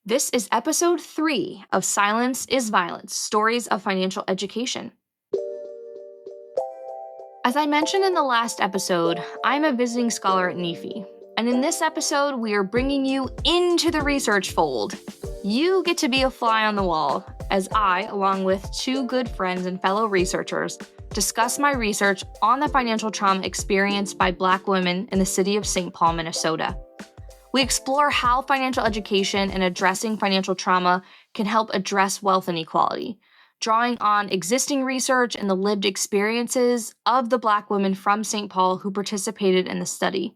This is episode 3 of Silence is Violence: Stories of Financial Education. As I mentioned in the last episode, I'm a visiting scholar at NEFI, and in this episode, we are bringing you into the research fold. You get to be a fly on the wall, as I, along with 2 good friends and fellow researchers, discuss my research on the financial trauma experienced by Black women in the city of St. Paul, Minnesota. We explore how financial education and addressing financial trauma can help address wealth inequality, drawing on existing research and the lived experiences of the Black women from St. Paul who participated in the study.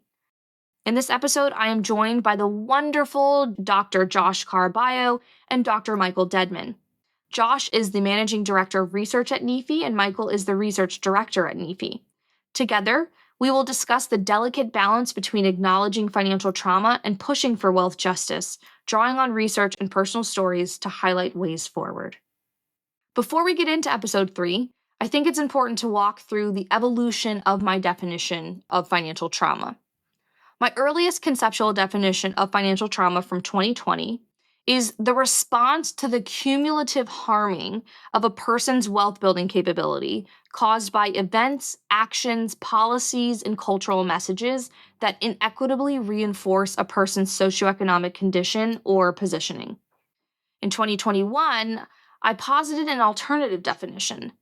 In this episode, I am joined by the wonderful Dr. Josh Caraballo and Dr. Michael Dedmon. Josh is the Managing Director of Research at NEFI, and Michael is the Research Director at NEFI. Together, we will discuss the delicate balance between acknowledging financial trauma and pushing for wealth justice, drawing on research and personal stories to highlight ways forward. Before we get into episode 3, I think it's important to walk through the evolution of my definition of financial trauma. My earliest conceptual definition of financial trauma from 2020 is the response to the cumulative harming of a person's wealth-building capability caused by events, actions, policies, and cultural messages that inequitably reinforce a person's socioeconomic condition or positioning. In 2021, I posited an alternative definition: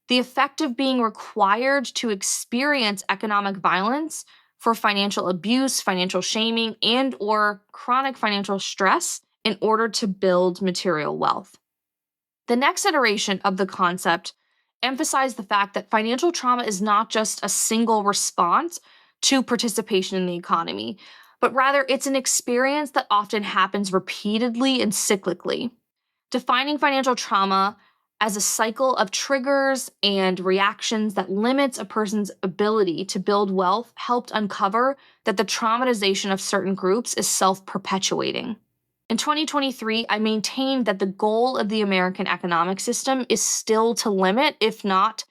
the effect of being required to experience economic violence for financial abuse, financial shaming, and/or chronic financial stress in order to build material wealth. The next iteration of the concept emphasized the fact that financial trauma is not just a single response to participation in the economy, but rather it's an experience that often happens repeatedly and cyclically. Defining financial trauma as a cycle of triggers and reactions that limits a person's ability to build wealth helped uncover that the traumatization of certain groups is self-perpetuating. In 2023, I maintained that the goal of the American economic system is still to limit, if not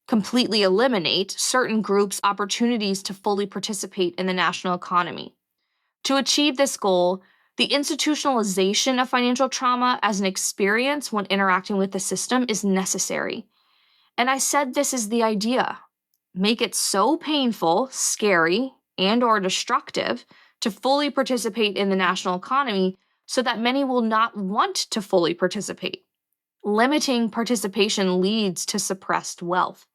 completely eliminate, certain groups' opportunities to fully participate in the national economy. To achieve this goal, the institutionalization of financial trauma as an experience when interacting with the system is necessary. And I said this is the idea: make it so painful, scary, and/or destructive to fully participate in the national economy so that many will not want to fully participate. Limiting participation leads to suppressed wealth.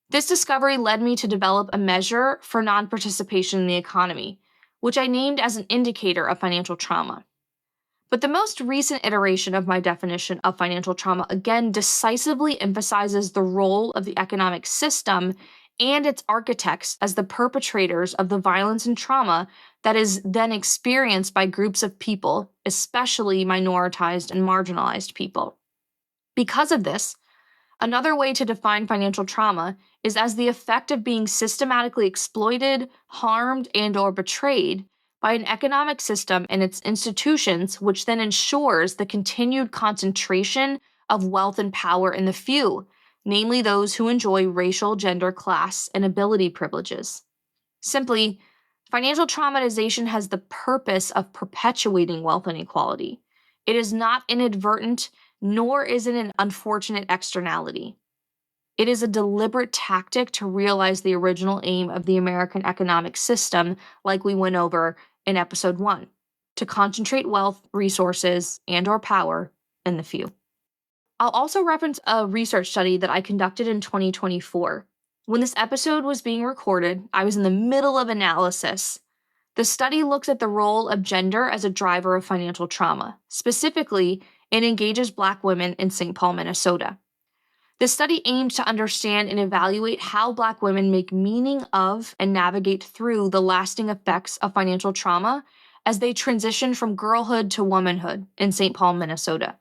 This discovery led me to develop a measure for non-participation in the economy, which I named as an indicator of financial trauma. But the most recent iteration of my definition of financial trauma again decisively emphasizes the role of the economic system and its architects as the perpetrators of the violence and trauma that is then experienced by groups of people, especially minoritized and marginalized people. Because of this, another way to define financial trauma is as the effect of being systematically exploited, harmed, and/or betrayed by an economic system and its institutions, which then ensures the continued concentration of wealth and power in the few, namely those who enjoy racial, gender, class, and ability privileges. Simply, financial traumatization has the purpose of perpetuating wealth inequality. It is not inadvertent, nor is it an unfortunate externality. It is a deliberate tactic to realize the original aim of the American economic system, like we went over in episode 1, to concentrate wealth, resources, and/or power in the few. I'll also reference a research study that I conducted in 2024. When this episode was being recorded, I was in the middle of analysis. The study looks at the role of gender as a driver of financial trauma. Specifically, it engages Black women in St. Paul, Minnesota. The study aimed to understand and evaluate how Black women make meaning of and navigate through the lasting effects of financial trauma as they transition from girlhood to womanhood in St. Paul, Minnesota.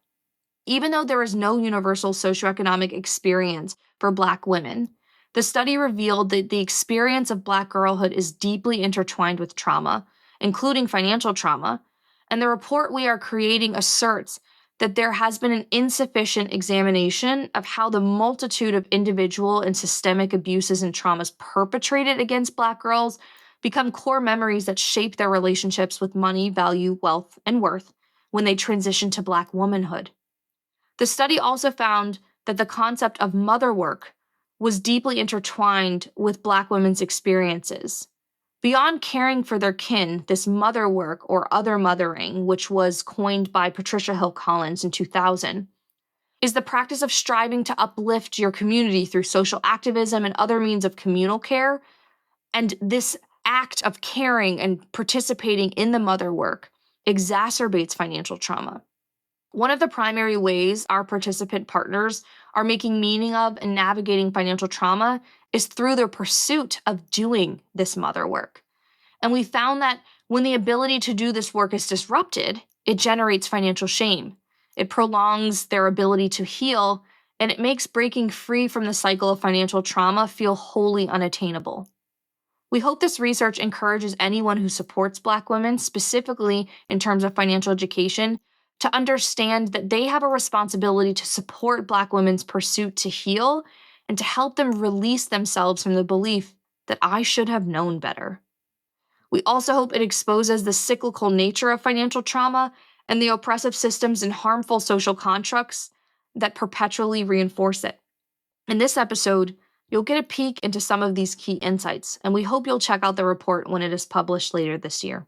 Even though there is no universal socioeconomic experience for Black women, the study revealed that the experience of Black girlhood is deeply intertwined with trauma, including financial trauma, and the report we are creating asserts that there has been an insufficient examination of how the multitude of individual and systemic abuses and traumas perpetrated against Black girls become core memories that shape their relationships with money, value, wealth, and worth, when they transitioned to Black womanhood. The study also found that the concept of mother work was deeply intertwined with Black women's experiences. Beyond caring for their kin, this mother work or other mothering, which was coined by Patricia Hill Collins in 2000, is the practice of striving to uplift your community through social activism and other means of communal care. And this act of caring and participating in the mother work exacerbates financial trauma. One of the primary ways our participant partners are making meaning of and navigating financial trauma is through their pursuit of doing this mother work. And we found that when the ability to do this work is disrupted, it generates financial shame. It prolongs their ability to heal, and it makes breaking free from the cycle of financial trauma feel wholly unattainable. We hope this research encourages anyone who supports Black women, specifically in terms of financial education, to understand that they have a responsibility to support Black women's pursuit to heal and to help them release themselves from the belief that I should have known better. We also hope it exposes the cyclical nature of financial trauma and the oppressive systems and harmful social constructs that perpetually reinforce it. In this episode, you'll get a peek into some of these key insights, and we hope you'll check out the report when it is published later this year.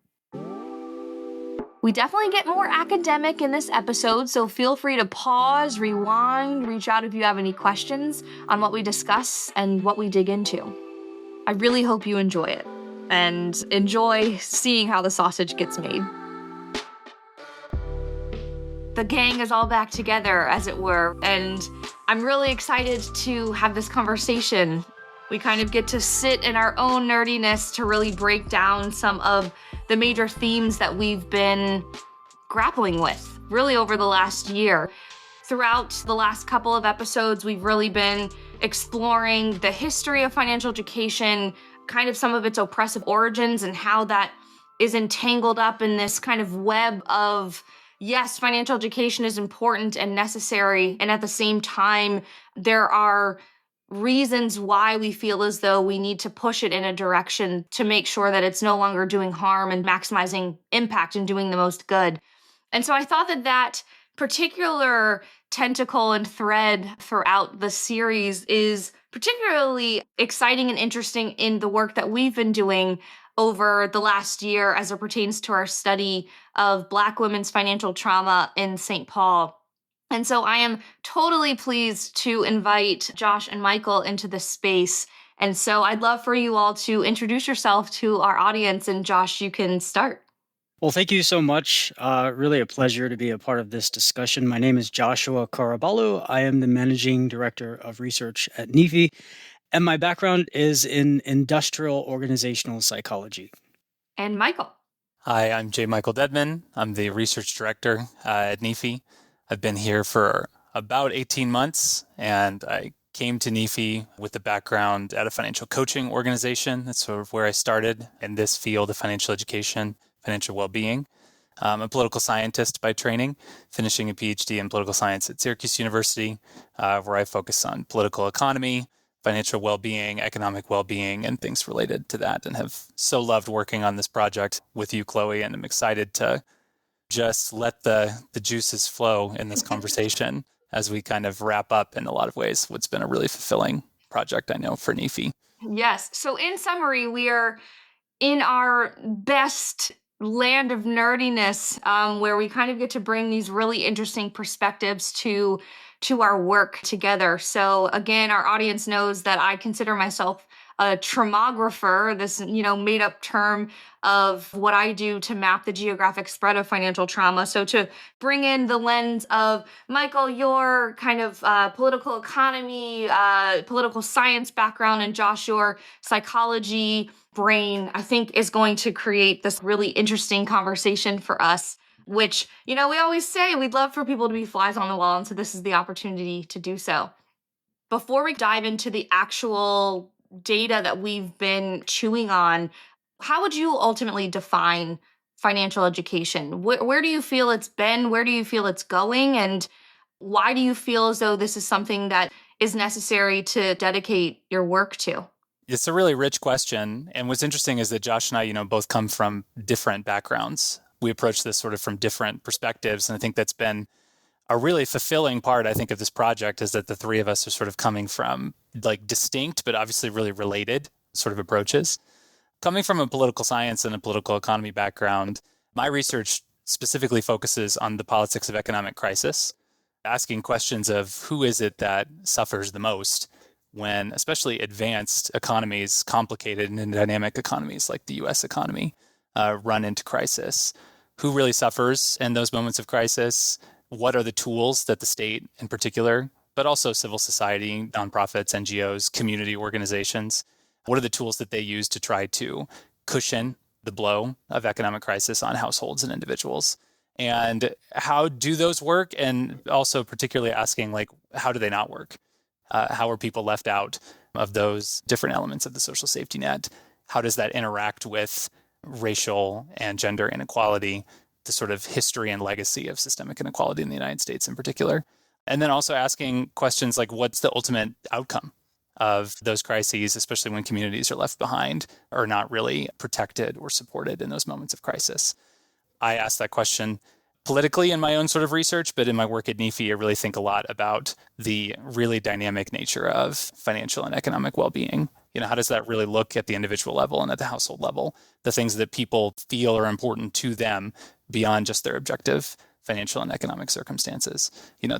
We definitely get more academic in this episode, so feel free to pause, rewind, reach out if you have any questions on what we discuss and what we dig into. I really hope you enjoy it and enjoy seeing how the sausage gets made. The gang is all back together, as it were, and I'm really excited to have this conversation. We kind of get to sit in our own nerdiness to really break down some of the major themes that we've been grappling with, really over the last year. Throughout the last couple of episodes, we've really been exploring the history of financial education, kind of some of its oppressive origins and how that is entangled up in this kind of web of, yes, financial education is important and necessary, and at the same time, there are reasons why we feel as though we need to push it in a direction to make sure that it's no longer doing harm and maximizing impact and doing the most good. And so I thought that that particular tentacle and thread throughout the series is particularly exciting and interesting in the work that we've been doing over the last year as it pertains to our study of Black women's financial trauma in St. Paul. And so I am totally pleased to invite Josh and Michael into this space. And so I'd love for you all to introduce yourself to our audience. And Josh, you can start. Well, thank you so much. Really a pleasure to be a part of this discussion. My name is Joshua Caraballo. I am the Managing Director of Research at NIFI, and my background is in industrial organizational psychology. And Michael. Hi, I'm J. Michael Dedmon. I'm the Research Director at NIFI. I've been here for about 18 months, and I came to NIFI with a background at a financial coaching organization. That's sort of where I started in this field of financial education, financial well-being. I'm a political scientist by training, finishing a PhD in political science at Syracuse University, where I focus on political economy, financial well-being, economic well-being, and things related to that, and have so loved working on this project with you, Chloe, and I'm excited to just let the juices flow in this conversation as we kind of wrap up in a lot of ways what's been a really fulfilling project, I know, for NIFI. Yes. So in summary, we are in our best land of nerdiness, where we kind of get to bring these really interesting perspectives to our work together. So again, our audience knows that I consider myself a traumographer, this, made up term of what I do to map the geographic spread of financial trauma. So to bring in the lens of Michael, your kind of political economy, political science background, and Josh, your psychology brain, I think is going to create this really interesting conversation for us, which, we always say we'd love for people to be flies on the wall. And so this is the opportunity to do so. Before we dive into the actual data that we've been chewing on, how would you ultimately define financial education? Where do you feel it's been? Where do you feel it's going? And why do you feel as though this is something that is necessary to dedicate your work to? It's a really rich question. And what's interesting is that Josh and I, both come from different backgrounds. we approach this sort of from different perspectives. And I think that's been a really fulfilling part, I think, of this project, is that the three of us are sort of coming from like distinct, but obviously really related sort of approaches. Coming from a political science and a political economy background, my research specifically focuses on the politics of economic crisis, asking questions of who is it that suffers the most when especially advanced economies, complicated and dynamic economies like the US economy, run into crisis. Who really suffers in those moments of crisis? What are the tools that the state in particular, but also civil society, nonprofits, NGOs, community organizations, what are the tools that they use to try to cushion the blow of economic crisis on households and individuals? And how do those work? And also particularly asking, like, how do they not work? How are people left out of those different elements of the social safety net? How does that interact with racial and gender inequality, the sort of history and legacy of systemic inequality in the United States in particular? And then also asking questions like, what's the ultimate outcome of those crises, especially when communities are left behind or not really protected or supported in those moments of crisis? I asked that question politically in my own sort of research, but in my work at NEFI, I really think a lot about the really dynamic nature of financial and economic well-being. How does that really look at the individual level and at the household level? The things that people feel are important to them beyond just their objective financial and economic circumstances.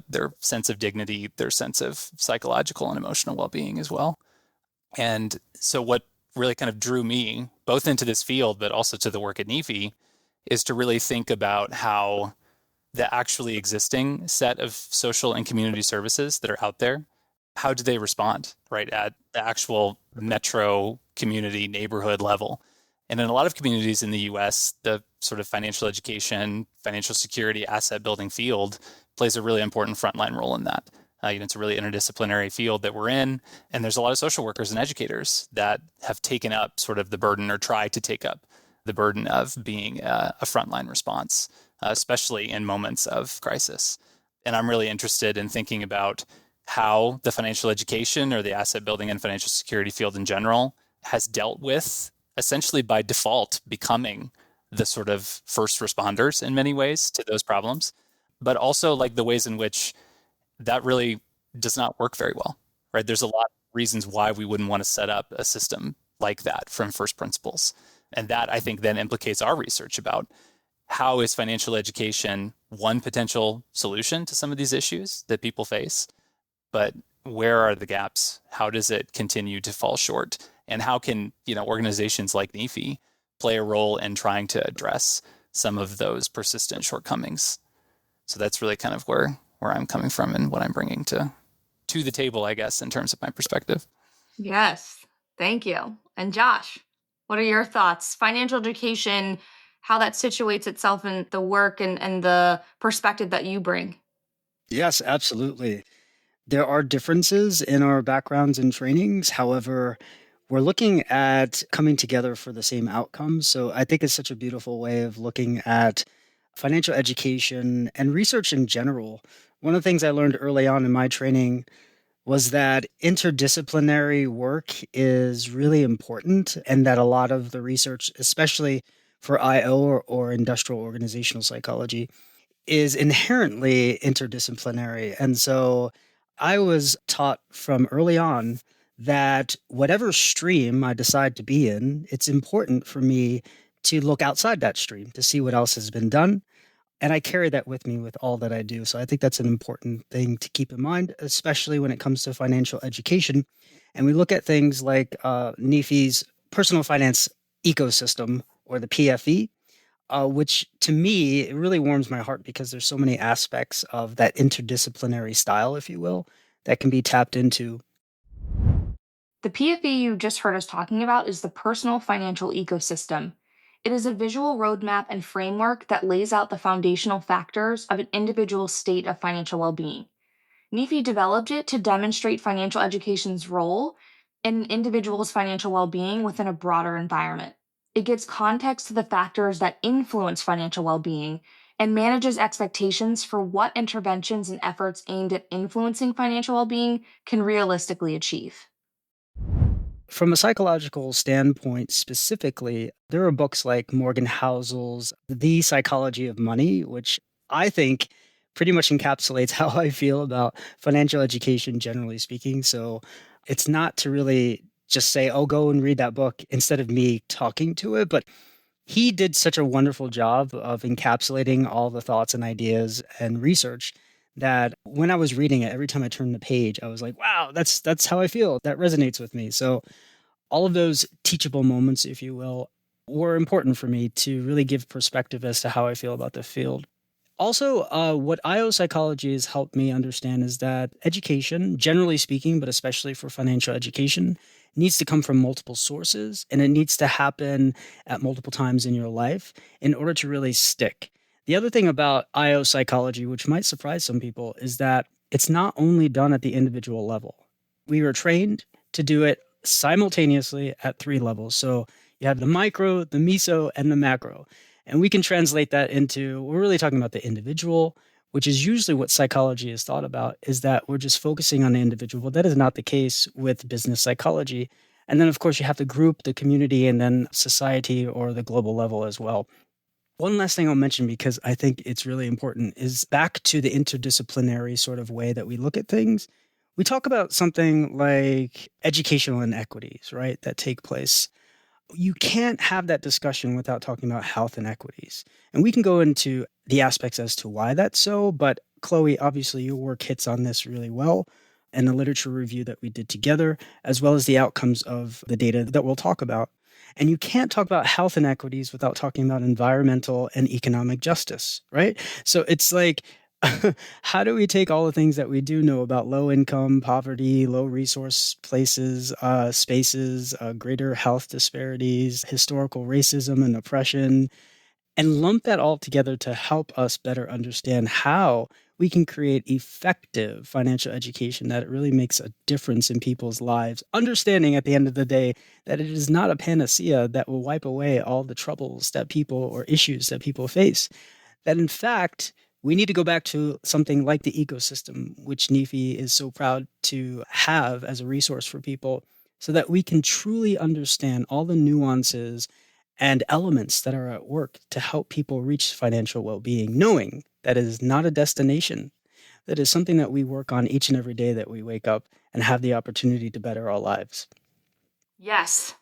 Their sense of dignity, their sense of psychological and emotional well-being as well. And so what really kind of drew me both into this field, but also to the work at NEFI, is to really think about how the actually existing set of social and community services that are out there, how do they respond, right, at the actual metro community neighborhood level? And in a lot of communities in the US, the sort of financial education, financial security, asset building field plays a really important frontline role in that. It's a really interdisciplinary field that we're in, and there's a lot of social workers and educators that have taken up sort of the burden or tried to take up the burden of being a frontline response, especially in moments of crisis. And I'm really interested in thinking about how the financial education or the asset building and financial security field in general has dealt with, essentially by default, becoming the sort of first responders in many ways to those problems, but also like the ways in which that really does not work very well, right? There's a lot of reasons why we wouldn't want to set up a system like that from first principles. And that, I think, then implicates our research about how is financial education one potential solution to some of these issues that people face, but where are the gaps? How does it continue to fall short? And how can organizations like NEFI play a role in trying to address some of those persistent shortcomings? So that's really kind of where I'm coming from and what I'm bringing to the table, I guess, in terms of my perspective. Yes, thank you. And Josh, what are your thoughts? Financial education, how that situates itself in the work and the perspective that you bring. Yes, absolutely. There are differences in our backgrounds and trainings. However, we're looking at coming together for the same outcomes. So I think it's such a beautiful way of looking at financial education and research in general. One of the things I learned early on in my training was that interdisciplinary work is really important, and that a lot of the research, especially for IO or industrial organizational psychology, is inherently interdisciplinary. And so I was taught from early on that whatever stream I decide to be in, it's important for me to look outside that stream to see what else has been done. And I carry that with me with all that I do. So I think that's an important thing to keep in mind, especially when it comes to financial education. And we look at things like NEFI's personal finance ecosystem, or the PFE, which to me, it really warms my heart because there's so many aspects of that interdisciplinary style, if you will, that can be tapped into. The PFE you just heard us talking about is the personal financial ecosystem. It is a visual roadmap and framework that lays out the foundational factors of an individual's state of financial well-being. NEFI developed it to demonstrate financial education's role in an individual's financial well-being within a broader environment. It gives context to the factors that influence financial well-being and manages expectations for what interventions and efforts aimed at influencing financial well-being can realistically achieve. From a psychological standpoint specifically, there are books like Morgan Housel's The Psychology of Money, which I think pretty much encapsulates how I feel about financial education, generally speaking. So it's not to really just say, oh, go and read that book instead of me talking to it. But he did such a wonderful job of encapsulating all the thoughts and ideas and research that when I was reading it, every time I turned the page, I was like, wow, that's how I feel. That resonates with me. So all of those teachable moments, if you will, were important for me to really give perspective as to how I feel about the field. Also, what IO psychology has helped me understand is that education, generally speaking, but especially for financial education, needs to come from multiple sources and it needs to happen at multiple times in your life in order to really stick. The other thing about IO psychology, which might surprise some people, is that it's not only done at the individual level. We were trained to do it simultaneously at three levels. So you have the micro, the meso, and the macro. And we can translate that into, we're really talking about the individual, which is usually what psychology is thought about, is that we're just focusing on the individual. That is not the case with business psychology. And then, of course, you have the group, the community, and then society or the global level as well. One last thing I'll mention, because I think it's really important, is back to the interdisciplinary sort of way that we look at things. We talk about something like educational inequities, right, that take place. You can't have that discussion without talking about health inequities. And we can go into the aspects as to why that's so. But Chloe, obviously, your work hits on this really well, and the literature review that we did together, as well as the outcomes of the data that we'll talk about. And you can't talk about health inequities without talking about environmental and economic justice, right? So it's like, how do we take all the things that we do know about low income, poverty, low resource places, spaces, greater health disparities, historical racism and oppression, and lump that all together to help us better understand how we can create effective financial education that it really makes a difference in people's lives, understanding at the end of the day that it is not a panacea that will wipe away all the troubles that people or issues that people face. That in fact, we need to go back to something like the ecosystem, which NIFI is so proud to have as a resource for people, so that we can truly understand all the nuances and elements that are at work to help people reach financial well-being, knowing that it is not a destination, that is something that we work on each and every day that we wake up and have the opportunity to better our lives. Yes.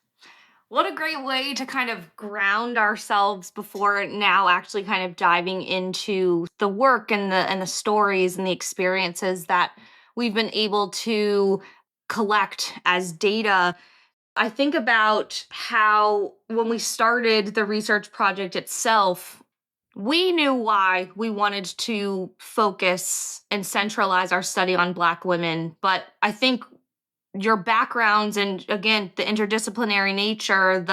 What a great way to kind of ground ourselves before now actually kind of diving into the work and the stories and the experiences that we've been able to collect as data. I think about how when we started the research project itself, we knew why we wanted to focus and centralize our study on Black women. But I think your backgrounds and again, the interdisciplinary nature,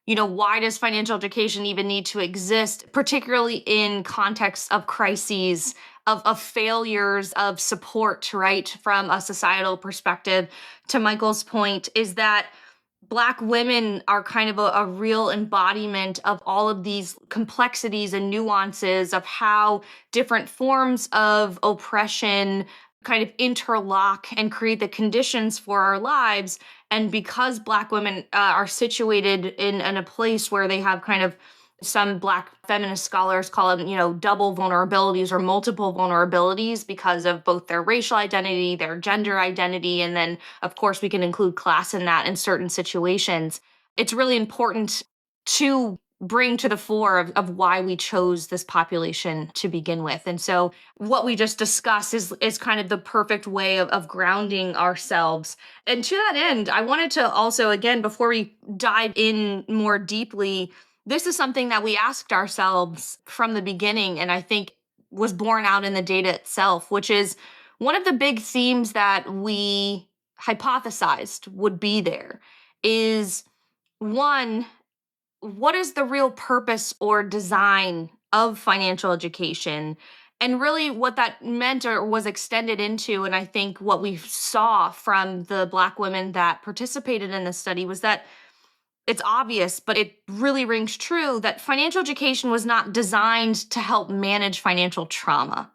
why does financial education even need to exist, particularly in context of crises, of failures of support, right? From a societal perspective, to Michael's point, is that Black women are kind of a real embodiment of all of these complexities and nuances of how different forms of oppression kind of interlock and create the conditions for our lives. And because Black women are situated in a place where they have kind of, some Black feminist scholars call them, double vulnerabilities or multiple vulnerabilities because of both their racial identity, their gender identity, and then, of course, we can include class in that in certain situations. It's really important to bring to the fore of why we chose this population to begin with. And so what we just discussed is kind of the perfect way of grounding ourselves. And to that end, I wanted to also, again, before we dive in more deeply, this is something that we asked ourselves from the beginning, and I think was borne out in the data itself, which is one of the big themes that we hypothesized would be there is, one, what is the real purpose or design of financial education? And really what that meant or was extended into, and I think what we saw from the Black women that participated in this study was that it's obvious, but it really rings true that financial education was not designed to help manage financial trauma.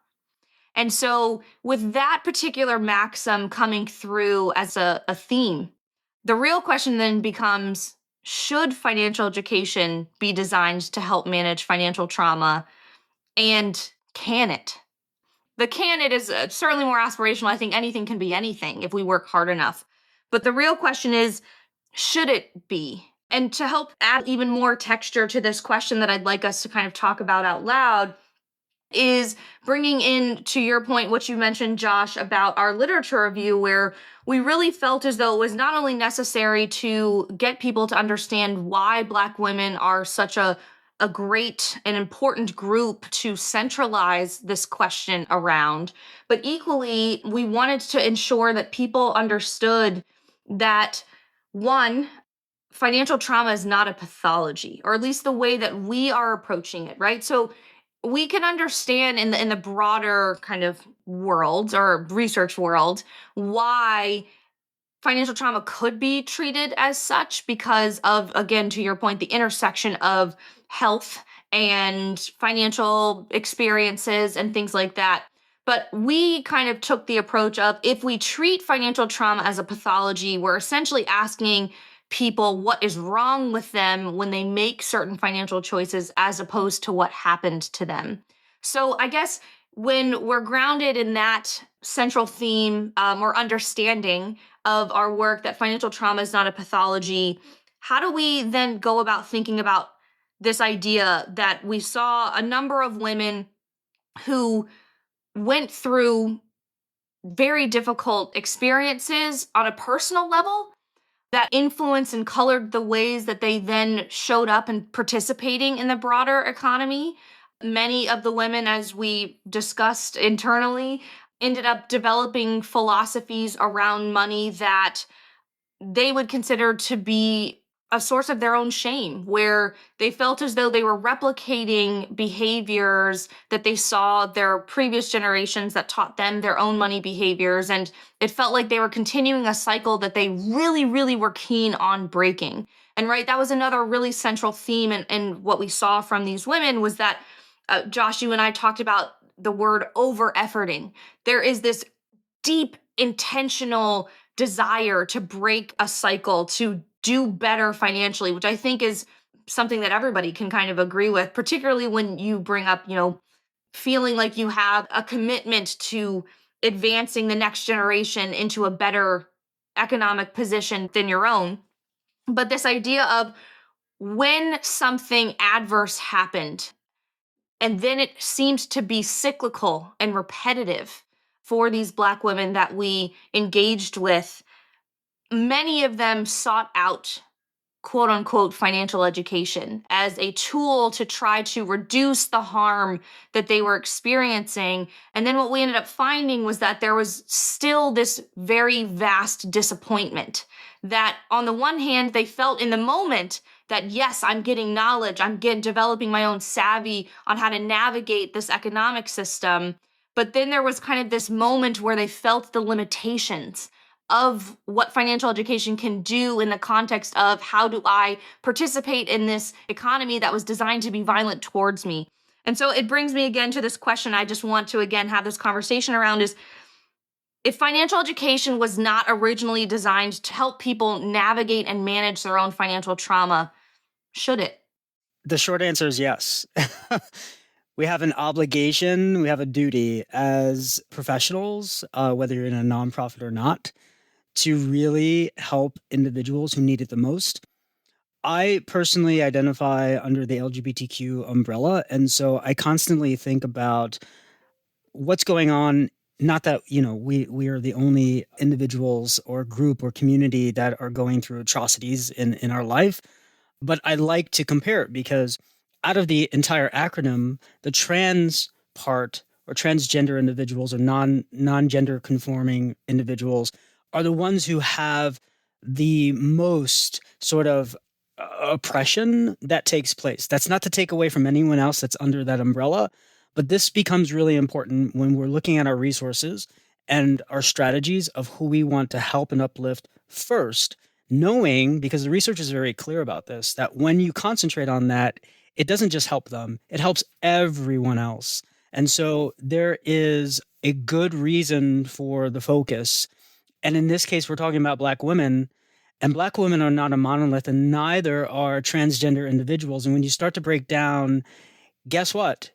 And so, with that particular maxim coming through as a theme, The real question then becomes, should financial education be designed to help manage financial trauma? And can it? The can it is certainly more aspirational. I think anything can be anything if we work hard enough. But the real question is, should it be? And to help add even more texture to this question that I'd like us to kind of talk about out loud is bringing in, to your point, what you mentioned, Josh, about our literature review, where we really felt as though it was not only necessary to get people to understand why Black women are such a great and important group to centralize this question around, but equally, we wanted to ensure that people understood that, one, financial trauma is not a pathology, or at least the way that we are approaching it, right? So we can understand in the broader kind of world or research world why financial trauma could be treated as such because of, again, to your point, the intersection of health and financial experiences and things like that. But we kind of took the approach of, if we treat financial trauma as a pathology, we're essentially asking people what is wrong with them when they make certain financial choices as opposed to what happened to them. So I guess when we're grounded in that central theme or understanding of our work that financial trauma is not a pathology, how do we then go about thinking about this idea that we saw a number of women who went through very difficult experiences on a personal level that influenced and colored the ways that they then showed up and participating in the broader economy? Many of the women, as we discussed internally, ended up developing philosophies around money that they would consider to be a source of their own shame, where they felt as though they were replicating behaviors that they saw their previous generations that taught them their own money behaviors. And it felt like they were continuing a cycle that they really, really were keen on breaking. And right, that was another really central theme in what we saw from these women was that, Josh, you and I talked about the word over-efforting. There is this deep, intentional desire to break a cycle, to do better financially, which I think is something that everybody can kind of agree with, particularly when you bring up, feeling like you have a commitment to advancing the next generation into a better economic position than your own. But this idea of when something adverse happened, and then it seemed to be cyclical and repetitive for these Black women that we engaged with, many of them sought out quote unquote financial education as a tool to try to reduce the harm that they were experiencing. And then what we ended up finding was that there was still this very vast disappointment that, on the one hand, they felt in the moment that, yes, I'm getting knowledge, developing my own savvy on how to navigate this economic system. But then there was kind of this moment where they felt the limitations of what financial education can do in the context of, how do I participate in this economy that was designed to be violent towards me? And so it brings me again to this question I just want to again have this conversation around is, if financial education was not originally designed to help people navigate and manage their own financial trauma, should it? The short answer is yes. We have an obligation, we have a duty as professionals, whether you're in a nonprofit or not, to really help individuals who need it the most. I personally identify under the LGBTQ umbrella, and so I constantly think about what's going on. Not that, we are the only individuals or group or community that are going through atrocities in our life, but I like to compare it because out of the entire acronym, the trans part, or transgender individuals, or non-gender conforming individuals, are the ones who have the most sort of oppression that takes place. That's not to take away from anyone else that's under that umbrella, but this becomes really important when we're looking at our resources and our strategies of who we want to help and uplift first, knowing, because the research is very clear about this, that when you concentrate on that, it doesn't just help them, it helps everyone else. And so there is a good reason for the focus. And in this case, we're talking about Black women. And Black women are not a monolith, and neither are transgender individuals. And when you start to break down, guess what?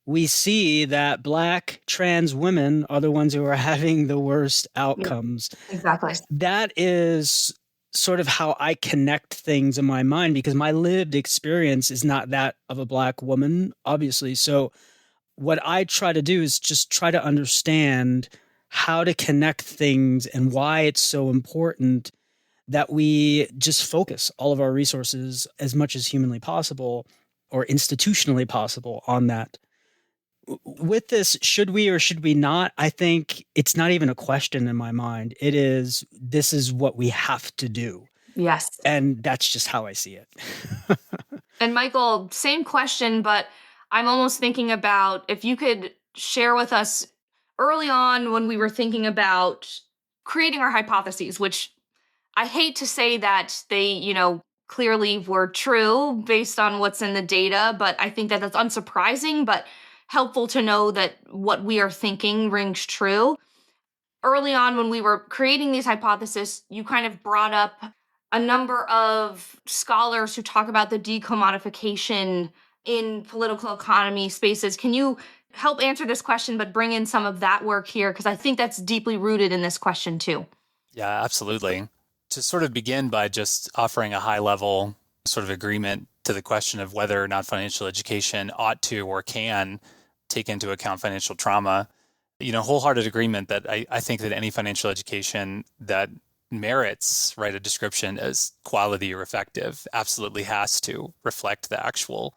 We see that Black trans women are the ones who are having the worst outcomes. Yeah, exactly. That is sort of how I connect things in my mind, because my lived experience is not that of a Black woman, obviously. So what I try to do is just try to understand how to connect things and why it's so important that we just focus all of our resources as much as humanly possible or institutionally possible on that. With this, should we or should we not? I think it's not even a question in my mind. This is what we have to do. Yes. And that's just how I see it. And Michael, same question, but I'm almost thinking about if you could share with us early on when we were thinking about creating our hypotheses, which I hate to say that they, clearly were true based on what's in the data, but I think that that's unsurprising, but helpful to know that what we are thinking rings true. Early on, when we were creating these hypotheses, you kind of brought up a number of scholars who talk about the decommodification in political economy spaces. Can you help answer this question, but bring in some of that work here? Because I think that's deeply rooted in this question too. Yeah, absolutely. To sort of begin by just offering a high level sort of agreement to the question of whether or not financial education ought to or can take into account financial trauma, wholehearted agreement that I think that any financial education that merits, right, a description as quality or effective absolutely has to reflect the actual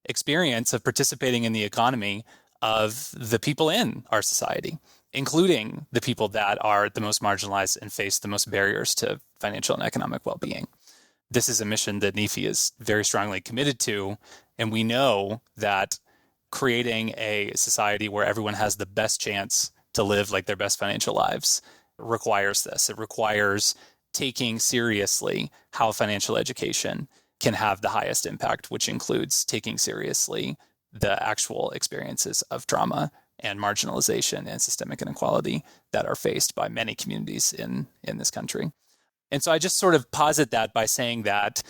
experience of participating in the economy of the people in our society, including the people that are the most marginalized and face the most barriers to financial and economic well-being. This is a mission that NIFI is very strongly committed to, and we know that creating a society where everyone has the best chance to live like their best financial lives requires this. It requires taking seriously how financial education can have the highest impact, which includes taking seriously the actual experiences of trauma and marginalization and systemic inequality that are faced by many communities in this country. And so I just sort of posit that by saying that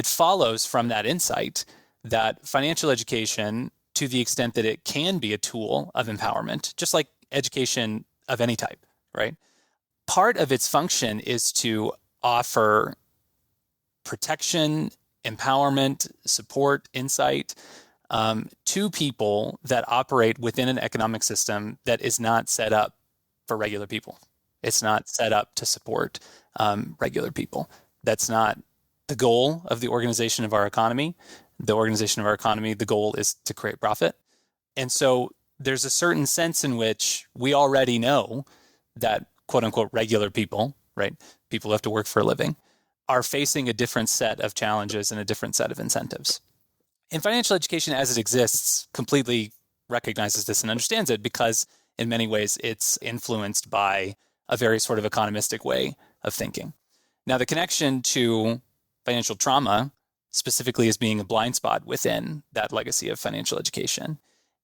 follows from that insight that financial education, to the extent that it can be a tool of empowerment, just like education of any type, right? Part of its function is to offer protection, empowerment, support, insight to people that operate within an economic system that is not set up for regular people. It's not set up to support regular people. That's not the goal of the organization of our economy. The organization of our economy, the goal is to create profit. And so there's a certain sense in which we already know that quote unquote regular people, right? People who have to work for a living, are facing a different set of challenges and a different set of incentives. And financial education as it exists completely recognizes this and understands it because in many ways it's influenced by a very sort of economistic way of thinking. Now, the connection to financial trauma, specifically as being a blind spot within that legacy of financial education,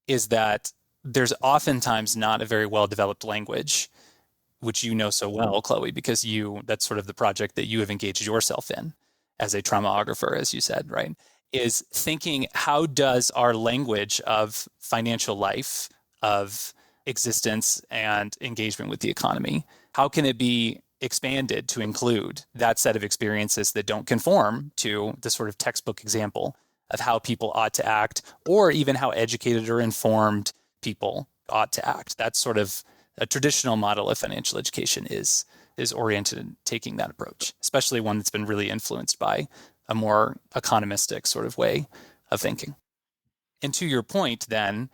is that there's oftentimes not a very well-developed language, which you know so well, Chloe, because that's sort of the project that you have engaged yourself in as a traumaographer, as you said, right? Is thinking, how does our language of financial life, of existence and engagement with the economy, how can it be expanded to include that set of experiences that don't conform to the sort of textbook example of how people ought to act, or even how educated or informed people ought to act? That's sort of a traditional model of financial education is oriented in taking that approach, especially one that's been really influenced by a more economistic sort of way of thinking. And to your point then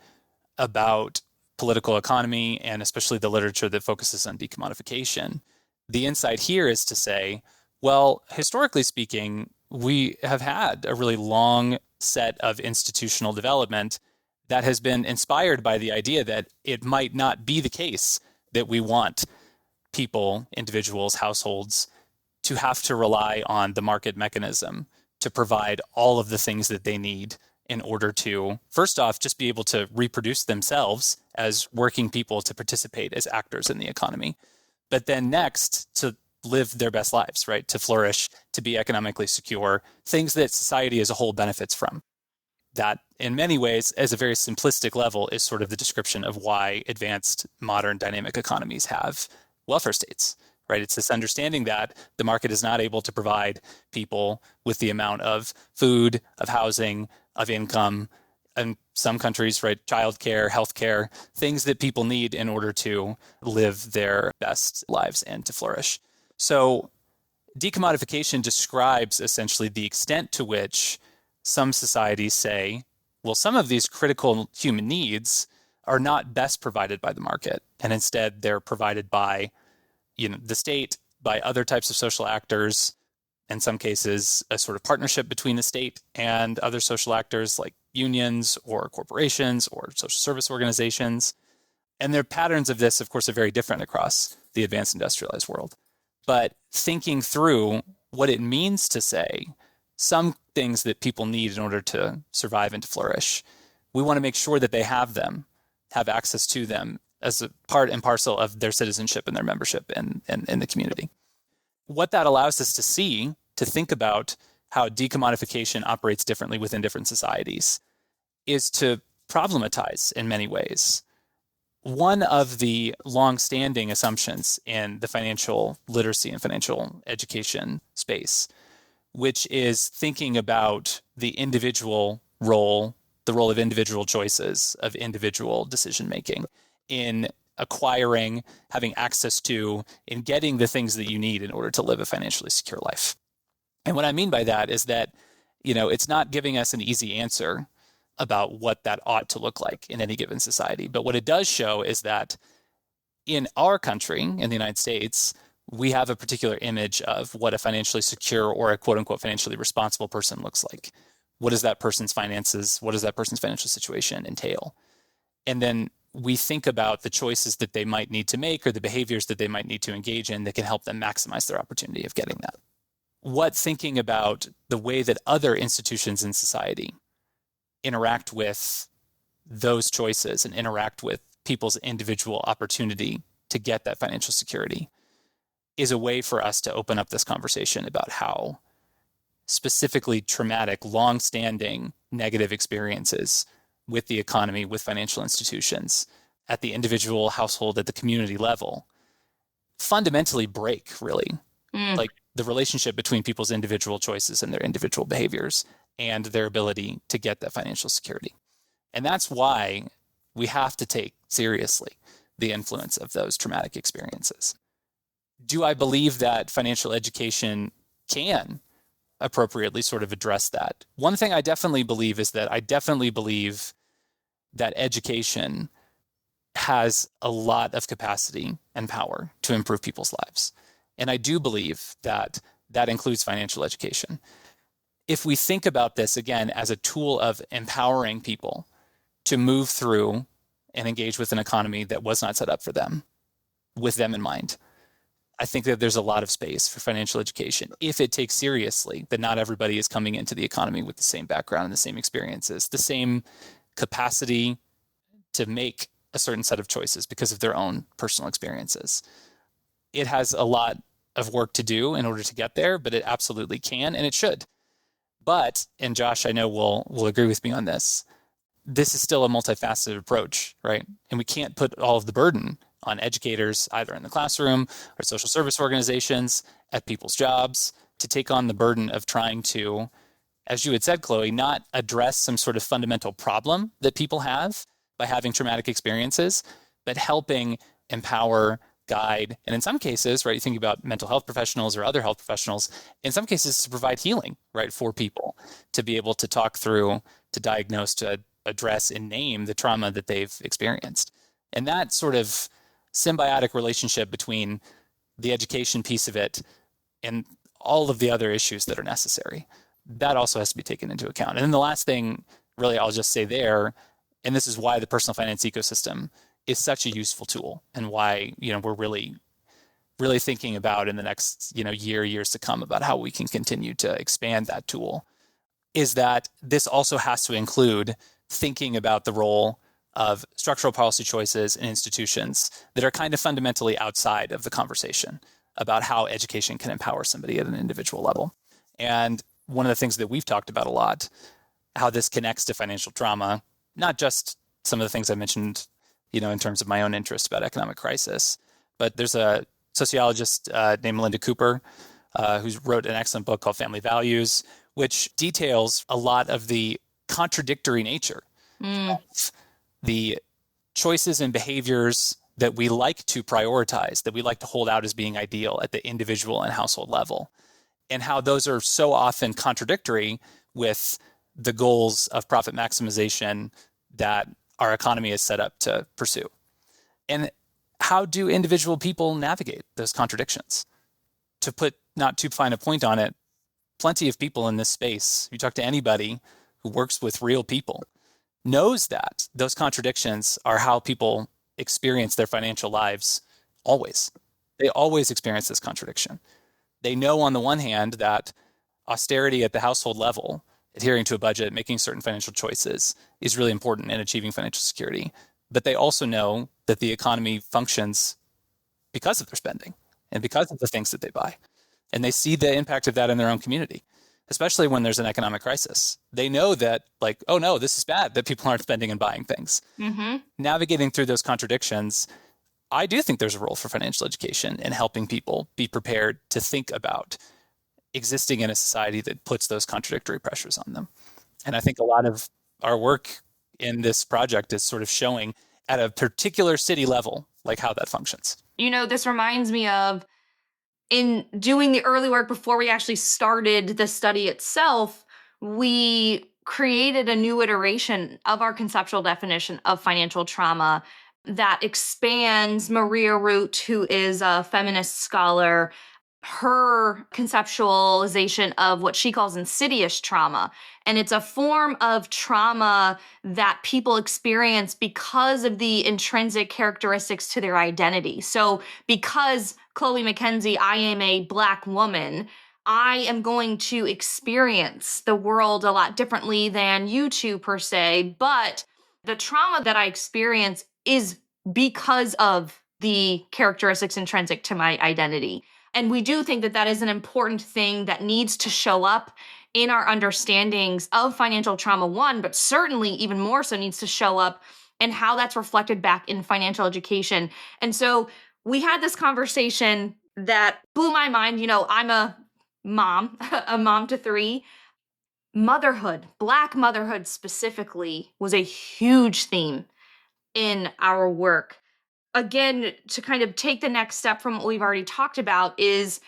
about political economy and especially the literature that focuses on decommodification, the insight here is to say, well, historically speaking, we have had a really long set of institutional development that has been inspired by the idea that it might not be the case that we want people, individuals, households to have to rely on the market mechanism to provide all of the things that they need in order to, first off, just be able to reproduce themselves as working people to participate as actors in the economy. But then next, to live their best lives, right? To flourish, to be economically secure, things that society as a whole benefits from. That, in many ways, as a very simplistic level, is sort of the description of why advanced modern dynamic economies have welfare states, right? It's this understanding that the market is not able to provide people with the amount of food, of housing, of income, in some countries, right? Childcare, healthcare, things that people need in order to live their best lives and to flourish. So decommodification describes essentially the extent to which some societies say, well, some of these critical human needs are not best provided by the market, and instead they're provided by, the state, by other types of social actors, in some cases, a sort of partnership between the state and other social actors like unions or corporations or social service organizations. And their patterns of this, of course, are very different across the advanced industrialized world. But thinking through what it means to say some things that people need in order to survive and to flourish, we want to make sure that they have them, have access to them as a part and parcel of their citizenship and their membership in the community. What that allows us to see, to think about how decommodification operates differently within different societies, is to problematize in many ways. One of the long-standing assumptions in the financial literacy and financial education space, which is thinking about the individual role, the role of individual choices, of individual decision-making in acquiring, having access to, in getting the things that you need in order to live a financially secure life. And what I mean by that is that, it's not giving us an easy answer about what that ought to look like in any given society. But what it does show is that in our country, in the United States, we have a particular image of what a financially secure or a quote unquote financially responsible person looks like. What does that person's finances, what does that person's financial situation entail? And then we think about the choices that they might need to make or the behaviors that they might need to engage in that can help them maximize their opportunity of getting that. What thinking about the way that other institutions in society interact with those choices and interact with people's individual opportunity to get that financial security is a way for us to open up this conversation about how specifically traumatic, long-standing negative experiences with the economy, with financial institutions, at the individual household, at the community level, fundamentally break, really, like the relationship between people's individual choices and their individual behaviors and their ability to get that financial security. And that's why we have to take seriously the influence of those traumatic experiences. Do I believe that financial education can appropriately sort of address that? One thing I definitely believe is that I definitely believe that education has a lot of capacity and power to improve people's lives. And I do believe that that includes financial education. If we think about this, again, as a tool of empowering people to move through and engage with an economy that was not set up for them, with them in mind, I think that there's a lot of space for financial education if it takes seriously that not everybody is coming into the economy with the same background and the same experiences, the same capacity to make a certain set of choices because of their own personal experiences. It has a lot of work to do in order to get there, but it absolutely can and it should. But, and Josh, I know will agree with me on this, this is still a multifaceted approach, right? And we can't put all of the burden on educators, either in the classroom or social service organizations, at people's jobs, to take on the burden of trying to, as you had said, Chloe, not address some sort of fundamental problem that people have by having traumatic experiences, but helping empower, guide, and in some cases, right, you think about mental health professionals or other health professionals, in some cases to provide healing, right, for people to be able to talk through, to diagnose, to address and name the trauma that they've experienced. And that sort of symbiotic relationship between the education piece of it and all of the other issues that are necessary, that also has to be taken into account. And then the last thing, really, I'll just say there, and this is why the personal finance ecosystem is such a useful tool and why, we're really thinking about in the next, years to come about how we can continue to expand that tool, is that this also has to include thinking about the role of structural policy choices and institutions that are kind of fundamentally outside of the conversation about how education can empower somebody at an individual level. And one of the things that we've talked about a lot, how this connects to financial trauma, not just some of the things I mentioned, in terms of my own interest about economic crisis, but there's a sociologist named Melinda Cooper who wrote an excellent book called Family Values, which details a lot of the contradictory nature of the choices and behaviors that we like to prioritize, that we like to hold out as being ideal at the individual and household level, and how those are so often contradictory with the goals of profit maximization that our economy is set up to pursue. And how do individual people navigate those contradictions? To put not too fine a point on it, plenty of people in this space, you talk to anybody who works with real people, knows that those contradictions are how people experience their financial lives always. They always experience this contradiction. They know on the one hand that austerity at the household level, adhering to a budget, making certain financial choices is really important in achieving financial security. But they also know that the economy functions because of their spending and because of the things that they buy. And they see the impact of that in their own community, especially when there's an economic crisis. They know that, oh no, this is bad that people aren't spending and buying things. Mm-hmm. Navigating through those contradictions, I do think there's a role for financial education in helping people be prepared to think about existing in a society that puts those contradictory pressures on them. And I think a lot of our work in this project is sort of showing at a particular city level, how that functions. This reminds me of, in doing the early work before we actually started the study itself, we created a new iteration of our conceptual definition of financial trauma that expands Maria Root, who is a feminist scholar, her conceptualization of what she calls insidious trauma. And it's a form of trauma that people experience because of the intrinsic characteristics to their identity. So because Chloe McKenzie, I am a Black woman, I am going to experience the world a lot differently than you two per se, but the trauma that I experience is because of the characteristics intrinsic to my identity. And we do think that that is an important thing that needs to show up in our understandings of financial trauma, one, but certainly even more so needs to show up in how that's reflected back in financial education. And so we had this conversation that blew my mind. I'm a mom, a mom to three. Motherhood, Black motherhood specifically, was a huge theme in our work. Again, to kind of take the next step from what we've already talked about is,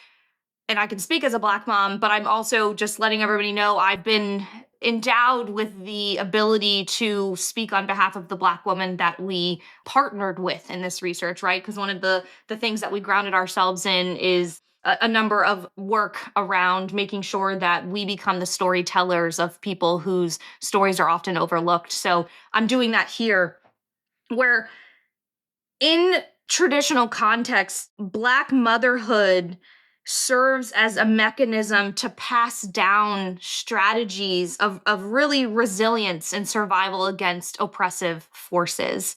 and I can speak as a Black mom, but I'm also just letting everybody know I've been endowed with the ability to speak on behalf of the Black woman that we partnered with in this research, right? Because one of the things that we grounded ourselves in is a number of work around making sure that we become the storytellers of people whose stories are often overlooked. So I'm doing that here, where in traditional contexts, Black motherhood serves as a mechanism to pass down strategies of really resilience and survival against oppressive forces.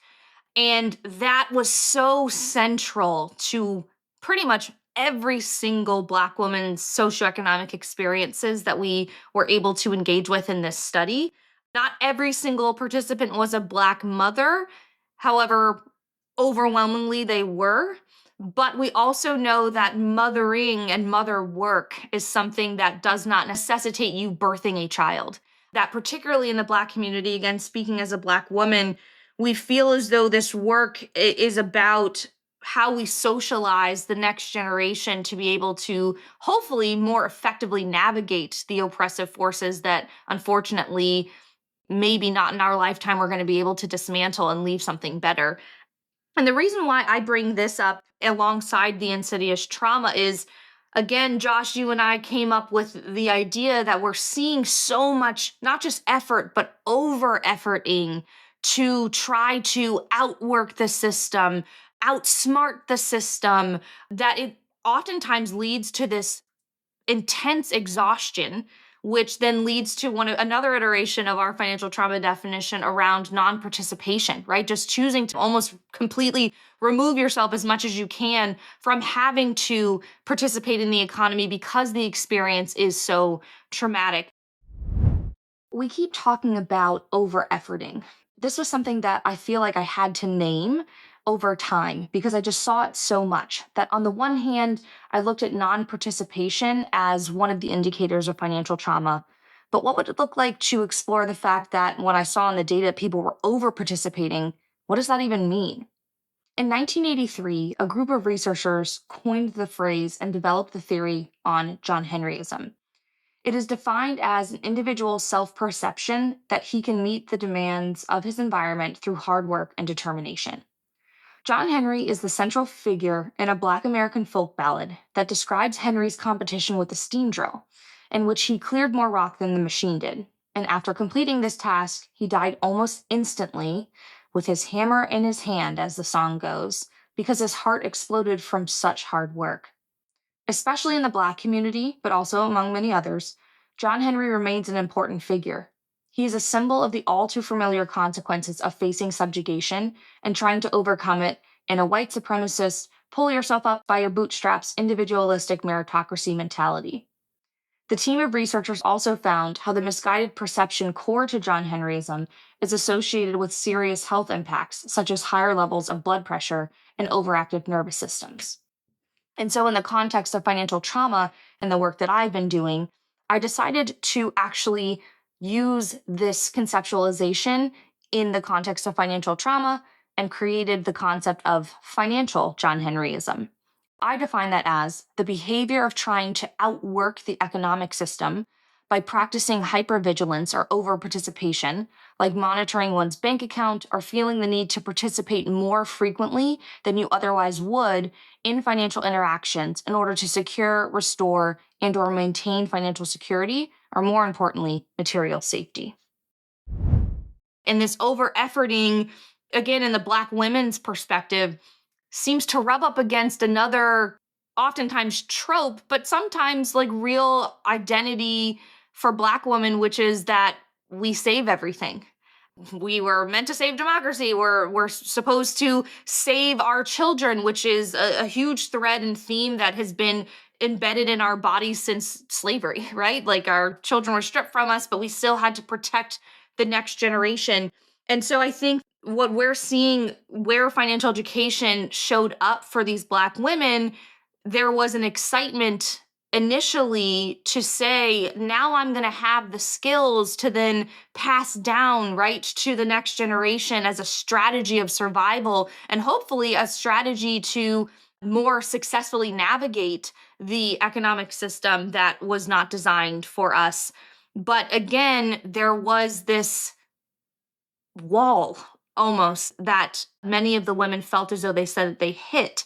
And that was so central to pretty much every single Black woman's socioeconomic experiences that we were able to engage with in this study. Not every single participant was a Black mother. However, overwhelmingly they were. But we also know that mothering and mother work is something that does not necessitate you birthing a child. That particularly in the Black community, again, speaking as a Black woman, we feel as though this work is about how we socialize the next generation to be able to hopefully more effectively navigate the oppressive forces that unfortunately maybe not in our lifetime we're going to be able to dismantle and leave something better. And the reason why I bring this up alongside the insidious trauma is, again, Josh, you and I came up with the idea that we're seeing so much, not just effort, but over-efforting to try to outwork the system, outsmart the system, that it oftentimes leads to this intense exhaustion which then leads to another iteration of our financial trauma definition around non-participation, right? Just choosing to almost completely remove yourself as much as you can from having to participate in the economy because the experience is so traumatic. We keep talking about over-efforting. This was something that I feel like I had to name over time because I just saw it so much that on the one hand, I looked at non-participation as one of the indicators of financial trauma. But what would it look like to explore the fact that when I saw in the data people were over-participating, what does that even mean? In 1983, a group of researchers coined the phrase and developed the theory on John Henryism. It is defined as an individual's self-perception that he can meet the demands of his environment through hard work and determination. John Henry is the central figure in a Black American folk ballad that describes Henry's competition with the steam drill, in which he cleared more rock than the machine did. And after completing this task, he died almost instantly with his hammer in his hand, as the song goes, because his heart exploded from such hard work. Especially in the Black community, but also among many others, John Henry remains an important figure. He is a symbol of the all too familiar consequences of facing subjugation and trying to overcome it in a white supremacist, pull yourself up by your bootstraps, individualistic meritocracy mentality. The team of researchers also found how the misguided perception core to John Henryism is associated with serious health impacts, such as higher levels of blood pressure and overactive nervous systems. And so, in the context of financial trauma and the work that I've been doing, I decided to actually use this conceptualization in the context of financial trauma and created the concept of financial John Henryism. I define that as the behavior of trying to outwork the economic system by practicing hypervigilance or overparticipation, like monitoring one's bank account or feeling the need to participate more frequently than you otherwise would in financial interactions in order to secure, restore, and or maintain financial security, or more importantly, material safety. And this over-efforting, again, in the Black women's perspective, seems to rub up against another oftentimes trope, but sometimes like real identity for Black women, which is that we save everything. We were meant to save democracy. We're supposed to save our children, which is a huge thread and theme that has been embedded in our bodies since slavery, right? Like our children were stripped from us, but we still had to protect the next generation. And so I think what we're seeing where financial education showed up for these Black women, there was an excitement initially to say, now I'm going to have the skills to then pass down right to the next generation as a strategy of survival and hopefully a strategy to more successfully navigate the economic system that was not designed for us. But again, there was this wall almost that many of the women felt as though they said that they hit.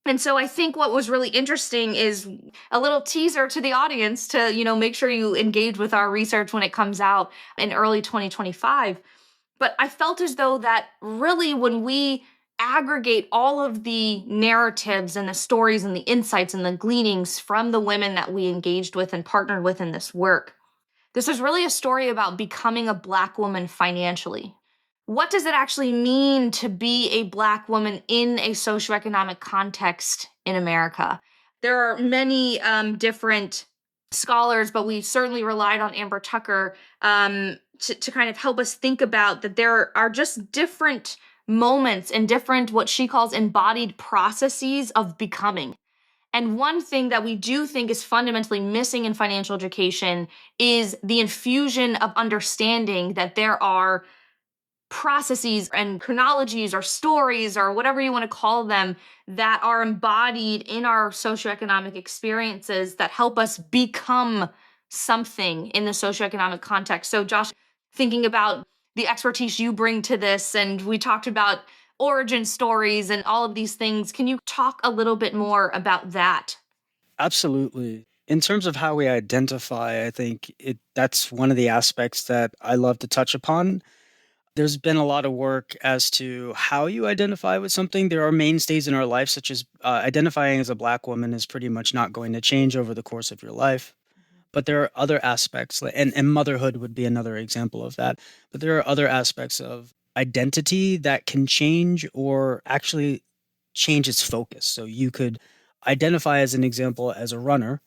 And so I think what was really interesting is a little teaser to the audience to, make sure you engage with our research when it comes out in early 2025. But I felt as though that really when we aggregate all of the narratives and the stories and the insights and the gleanings from the women that we engaged with and partnered with in this work, this is really a story about becoming a Black woman financially. What does it actually mean to be a Black woman in a socioeconomic context in America? There are many different scholars, but we certainly relied on Amber Tucker to kind of help us think about that there are just different moments and different, what she calls embodied processes of becoming. And one thing that we do think is fundamentally missing in financial education is the infusion of understanding that there are processes and chronologies or stories or whatever you want to call them that are embodied in our socioeconomic experiences that help us become something in the socioeconomic context. So Josh, thinking about the expertise you bring to this, and we talked about origin stories and all of these things. Can you talk a little bit more about that? Absolutely. In terms of how we identify, I think that's one of the aspects that I love to touch upon. There's been a lot of work as to how you identify with something. There are mainstays in our life, such as identifying as a Black woman is pretty much not going to change over the course of your life. But there are other aspects, and motherhood would be another example of that. But there are other aspects of identity that can change or actually change its focus. So you could identify as an example as a runner,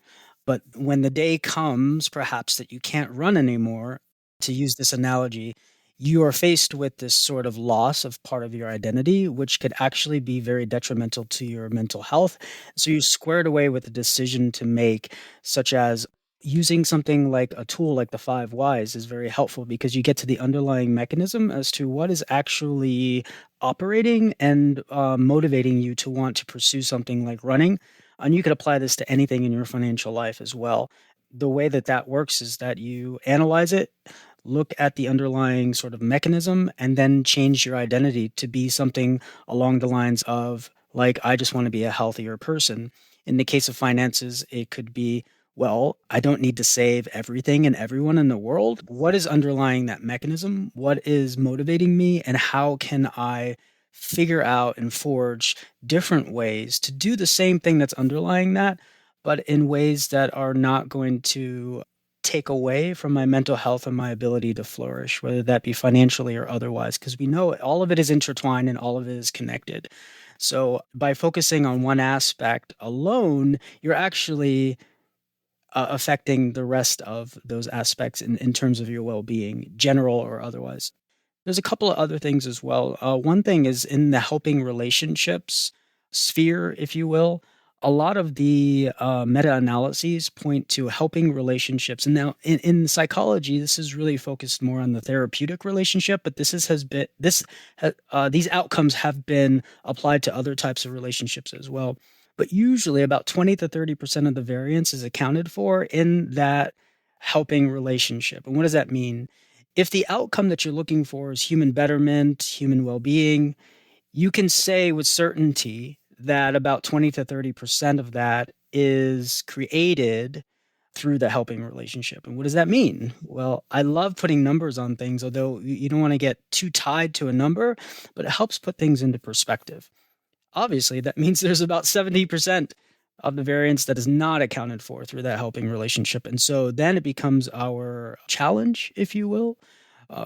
but when the day comes, perhaps that you can't run anymore, to use this analogy, you are faced with this sort of loss of part of your identity, which could actually be very detrimental to your mental health. So you're squared away with a decision to make, such as using something like a tool like the 5 whys is very helpful because you get to the underlying mechanism as to what is actually operating and motivating you to want to pursue something like running. And you could apply this to anything in your financial life as well. The way that that works is that you analyze it, look at the underlying sort of mechanism, and then change your identity to be something along the lines of, like, I just want to be a healthier person. In the case of finances, it could be, well, I don't need to save everything and everyone in the world. What is underlying that mechanism? What is motivating me? And how can I figure out and forge different ways to do the same thing that's underlying that, but in ways that are not going to take away from my mental health and my ability to flourish, whether that be financially or otherwise, because we know all of it is intertwined and all of it is connected. So by focusing on one aspect alone, you're actually affecting the rest of those aspects in terms of your well-being, general or otherwise. There's a couple of other things as well. One thing is in the helping relationships sphere, if you will. A lot of the meta-analyses point to helping relationships. And now in psychology, this is really focused more on the therapeutic relationship, but these outcomes have been applied to other types of relationships as well. But usually about 20 to 30% of the variance is accounted for in that helping relationship. And what does that mean? If the outcome that you're looking for is human betterment, human well-being, you can say with certainty that about 20 to 30% of that is created through the helping relationship. And what does that mean? Well, I love putting numbers on things, although you don't want to get too tied to a number, but it helps put things into perspective. Obviously, that means there's about 70% of the variance that is not accounted for through that helping relationship. And so then it becomes our challenge, if you will,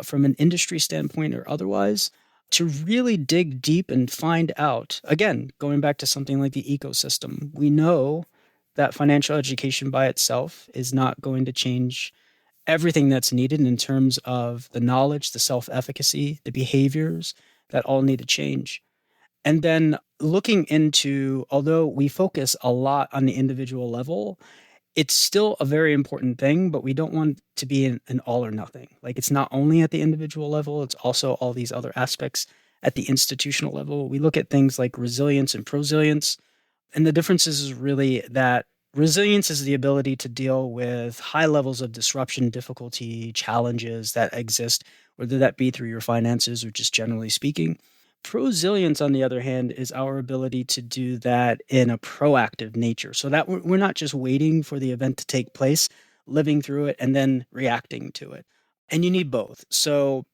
from an industry standpoint or otherwise, to really dig deep and find out. Again, going back to something like the ecosystem, we know that financial education by itself is not going to change everything that's needed in terms of the knowledge, the self-efficacy, the behaviors that all need to change. And then looking into, although we focus a lot on the individual level, it's still a very important thing, but we don't want to be an all or nothing. Like, it's not only at the individual level, it's also all these other aspects at the institutional level. We look at things like resilience and prosilience. And the difference is really that resilience is the ability to deal with high levels of disruption, difficulty, challenges that exist, whether that be through your finances or just generally speaking. Prosilience, on the other hand, is our ability to do that in a proactive nature, so that we're not just waiting for the event to take place, living through it, and then reacting to it. And you need both. So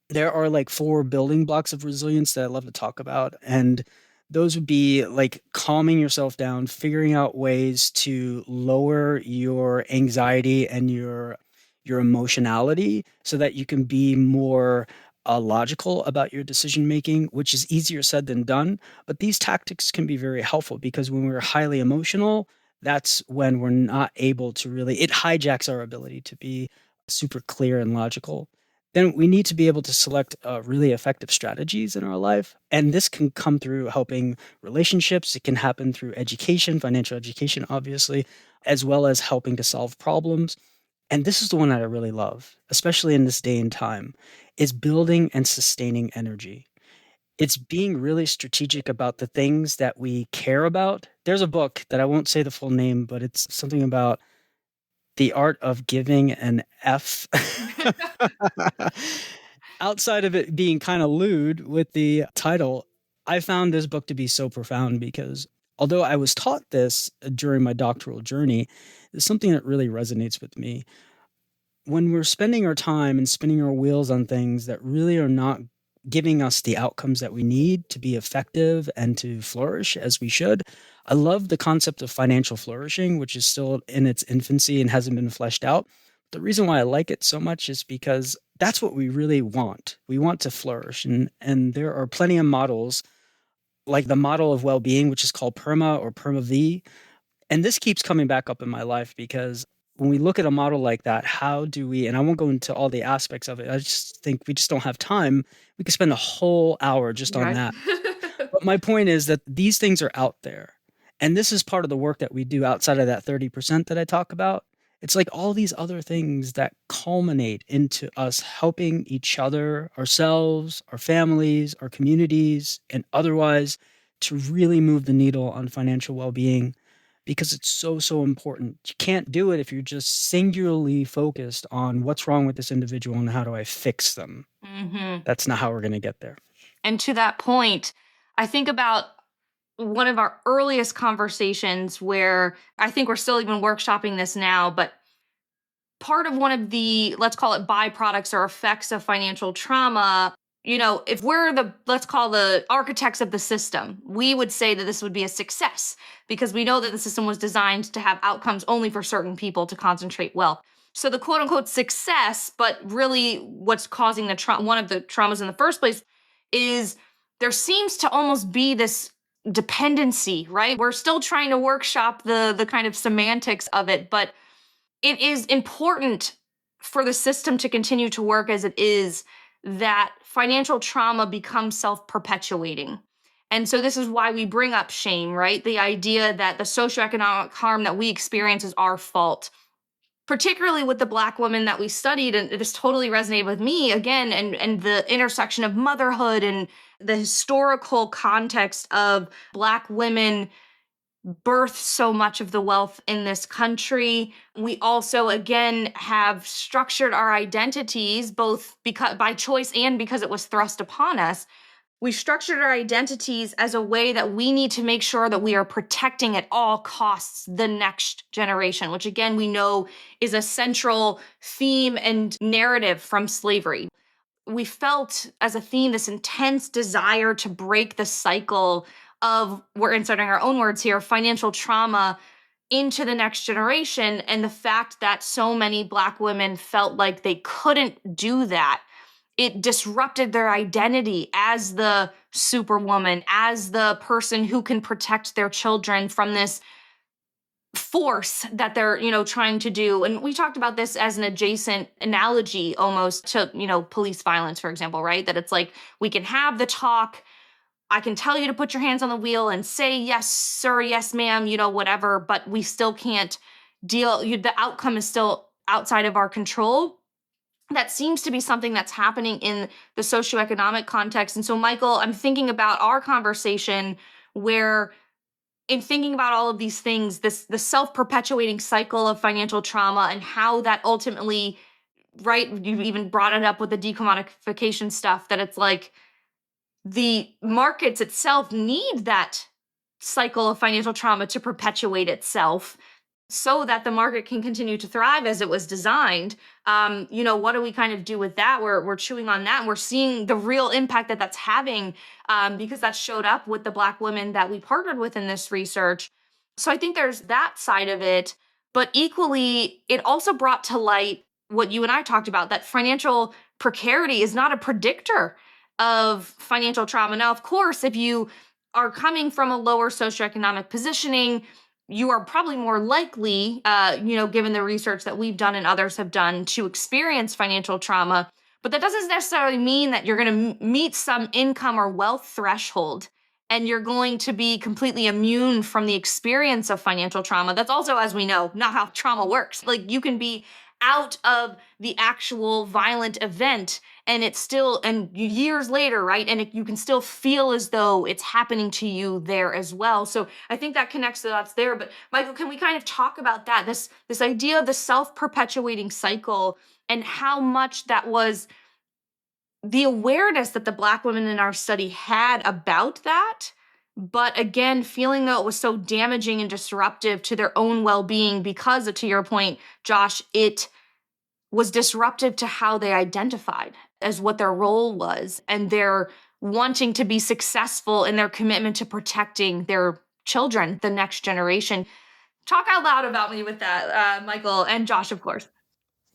there are like 4 building blocks of resilience that I love to talk about. And those would be like calming yourself down, figuring out ways to lower your anxiety and your emotionality so that you can be more logical about your decision making, which is easier said than done. But these tactics can be very helpful because when we're highly emotional, that's when we're not able to really, it hijacks our ability to be super clear and logical. Then we need to be able to select really effective strategies in our life. And this can come through helping relationships. It can happen through education, financial education, obviously, as well as helping to solve problems. And this is the one that I really love, especially in this day and time, is building and sustaining energy. It's being really strategic about the things that we care about. There's a book that I won't say the full name, but it's something about the art of giving an F. Outside of it being kind of lewd with the title, I found this book to be so profound because although I was taught this during my doctoral journey, it's something that really resonates with me. When we're spending our time and spinning our wheels on things that really are not giving us the outcomes that we need to be effective and to flourish as we should. I love the concept of financial flourishing, which is still in its infancy and hasn't been fleshed out. The reason why I like it so much is because that's what we really want. We want to flourish. And there are plenty of models, like the model of well-being, which is called PERMA or PERMA-V. And this keeps coming back up in my life because when we look at a model like that, how do we, and I won't go into all the aspects of it, I just think we just don't have time. We could spend a whole hour just on that. But my point is that these things are out there. And this is part of the work that we do outside of that 30% that I talk about. It's like all these other things that culminate into us helping each other, ourselves, our families, our communities, and otherwise to really move the needle on financial well-being, because it's so, so important. You can't do it if you're just singularly focused on what's wrong with this individual and how do I fix them. That's not how we're going to get there. And to that point, I think about one of our earliest conversations where I think we're still even workshopping this now, but part of one of the, let's call it byproducts or effects of financial trauma, if we're let's call the architects of the system, we would say that this would be a success because we know that the system was designed to have outcomes only for certain people to concentrate wealth. So the quote unquote success, but really what's causing one of the traumas in the first place is there seems to almost be this dependency, right? We're still trying to workshop the kind of semantics of it, but it is important for the system to continue to work as it is that financial trauma becomes self-perpetuating. And so this is why we bring up shame, right? The idea that the socioeconomic harm that we experience is our fault. Particularly with the Black women that we studied, and this totally resonated with me again, and the intersection of motherhood and the historical context of Black women birth so much of the wealth in this country. We also, again, have structured our identities both because by choice and because it was thrust upon us. We structured our identities as a way that we need to make sure that we are protecting at all costs the next generation, which again, we know is a central theme and narrative from slavery. We felt as a theme this intense desire to break the cycle of, we're inserting our own words here, financial trauma into the next generation. And the fact that so many Black women felt like they couldn't do that, it disrupted their identity as the superwoman, as the person who can protect their children from this force that they're, trying to do. And we talked about this as an adjacent analogy almost to, police violence, for example, right? That it's like, we can have the talk. I can tell you to put your hands on the wheel and say, yes, sir, yes, ma'am, whatever, but we still can't the outcome is still outside of our control. That seems to be something that's happening in the socioeconomic context. And so, Michael, I'm thinking about our conversation where, in thinking about all of these things, the self-perpetuating cycle of financial trauma and how that ultimately, right, you even brought it up with the decommodification stuff, that it's like the markets itself need that cycle of financial trauma to perpetuate itself so that the market can continue to thrive as it was designed. What do we kind of do with that? We're chewing on that, and we're seeing the real impact that that's having because that showed up with the Black women that we partnered with in this research. So I think there's that side of it, but equally, it also brought to light what you and I talked about, that financial precarity is not a predictor of financial trauma. Now, of course, if you are coming from a lower socioeconomic positioning, you are probably more likely, given the research that we've done and others have done, to experience financial trauma. But that doesn't necessarily mean that you're going to meet some income or wealth threshold and you're going to be completely immune from the experience of financial trauma. That's also, as we know, not how trauma works. Like, you can be out of the actual violent event and it's still, and years later, right? And you can still feel as though it's happening to you there as well. So I think that connects the dots there. But Michael, can we kind of talk about that? This idea of the self-perpetuating cycle and how much that was the awareness that the Black women in our study had about that, but again, feeling though it was so damaging and disruptive to their own well-being because, to your point, Josh, it was disruptive to how they identified. as what their role was, and their wanting to be successful in their commitment to protecting their children, the next generation. Talk out loud about me with that, Michael and Josh, of course.